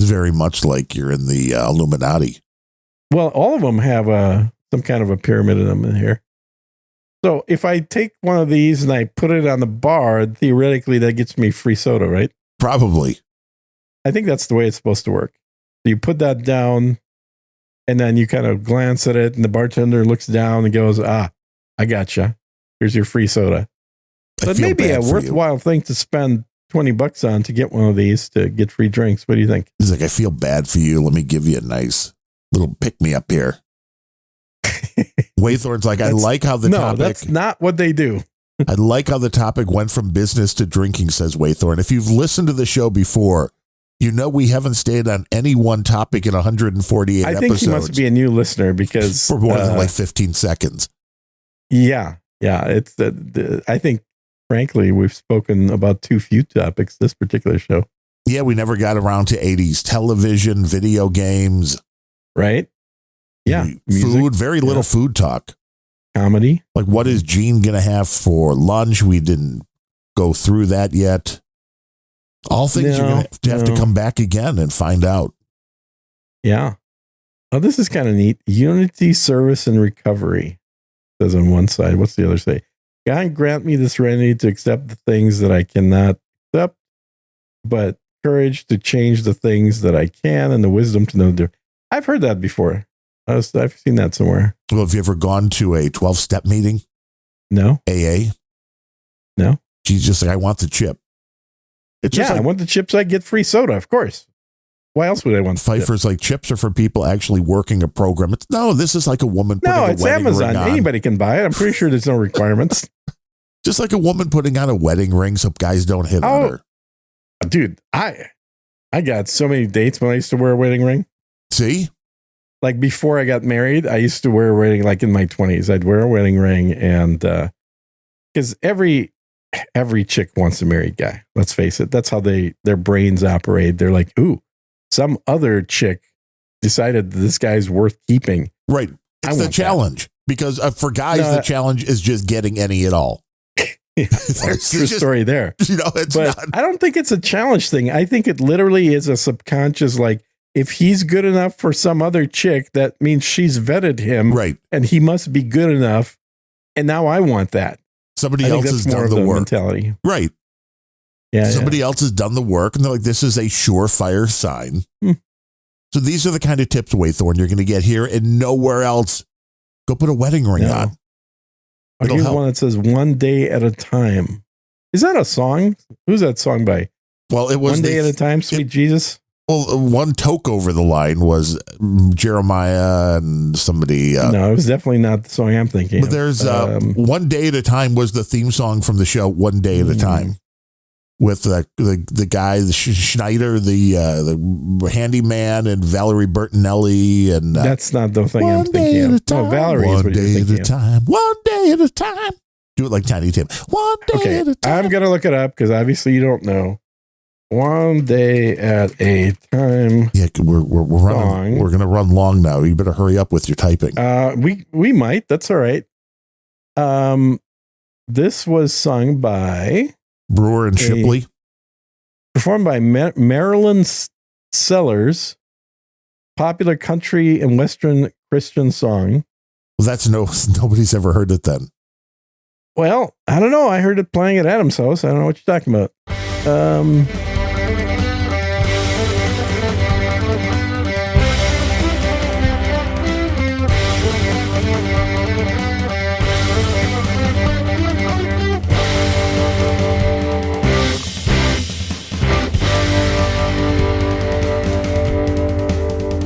very much like you're in the Illuminati. Well, all of them have some kind of a pyramid in them in here. So if I take one of these and I put it on the bar, theoretically that gets me free soda, right? Probably. I think that's the way it's supposed to work. So you put that down and then you kind of glance at it and the bartender looks down and goes, I gotcha. Here's your free soda. But maybe a worthwhile thing to spend $20 on to get one of these to get free drinks. What do you think? He's like, I feel bad for you. Let me give you a nice little pick me up here. Waythorn's like, I like how the topic. No, that's not what they do. I like how the topic went from business to drinking, says Waythorn. If you've listened to the show before, you know we haven't stayed on any one topic in 148 episodes. I think he must be a new listener because for more than like 15 seconds. Yeah. It's I think, frankly, we've spoken about too few topics this particular show. Yeah, we never got around to 80s television, video games. Right? Yeah. Food, very little food talk. Comedy. Like, what is Gene going to have for lunch? We didn't go through that yet. All things you're going to have to come back again and find out. Yeah. Oh, this is kind of neat. Unity, service, and recovery. Says on one side. What's the other say? God grant me the serenity to accept the things that I cannot accept, but courage to change the things that I can and the wisdom to know. I've heard that before. I've seen that somewhere. Well, have you ever gone to a 12-step meeting? No. AA? No. She's just like, I want the chip. It's just I want the chips. I get free soda, of course. Why else would I want Pfeiffer's like, chips are for people actually working a program. This is like a woman putting a wedding ring on. No, it's Amazon. Anybody can buy it. I'm pretty sure there's no requirements. Just like a woman putting on a wedding ring so guys don't hit on her. Dude, I got so many dates when I used to wear a wedding ring. See? Like before I got married, I used to wear a wedding, like in my 20s, I'd wear a wedding ring. And because every chick wants a married guy. Let's face it. That's how their brains operate. They're like, ooh, some other chick decided this guy's worth keeping. Right. It's the challenge. Because for guys, the challenge is just getting any at all. There's true story there. But I don't think it's a challenge thing. I think it literally is a subconscious, like, if he's good enough for some other chick, that means she's vetted him. Right. And he must be good enough. And now I want that. Somebody else has done the work. Mentality. Right. Yeah. Somebody else has done the work, and they're like, this is a surefire sign. So these are the kind of tips, Waythorn, you're going to get here and nowhere else. Go put a wedding ring on. I'll give one that says "One Day at a Time." Is that a song? Who's that song by? Well, it was "One Day at a Time," Sweet Jesus. Well, one toke over the line was Jeremiah and somebody. No, it was definitely not the song I'm thinking. But there's "One Day at a Time" was the theme song from the show "One Day at a Time," with the guy, the Schneider, the handyman, and Valerie Bertinelli, and that's not the thing I'm thinking of. No, Valerie is what you're thinking of. One day at a time. One day at a time. Do it like Tiny Tim. One day at a time. I'm gonna look it up because obviously you don't know. One Day at a Time. Yeah, we're running. We're gonna run long now. You better hurry up with your typing. We might. That's all right. This was sung by Brewer and Shipley, performed by Marilyn Sellers, popular country and Western Christian song. Well, that's nobody's ever heard it then. Well, I don't know. I heard it playing at Adam's house. I don't know what you're talking about.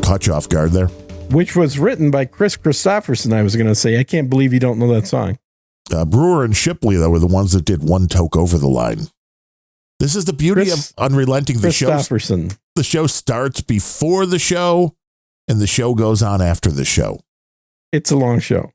Caught you off guard there. Which was written by Chris Christopherson, I was going to say. I can't believe you don't know that song. Brewer and Shipley, though, were the ones that did "One Toke Over the Line." This is the beauty of Unrelenting. The show starts before the show, and the show goes on after the show. It's a long show.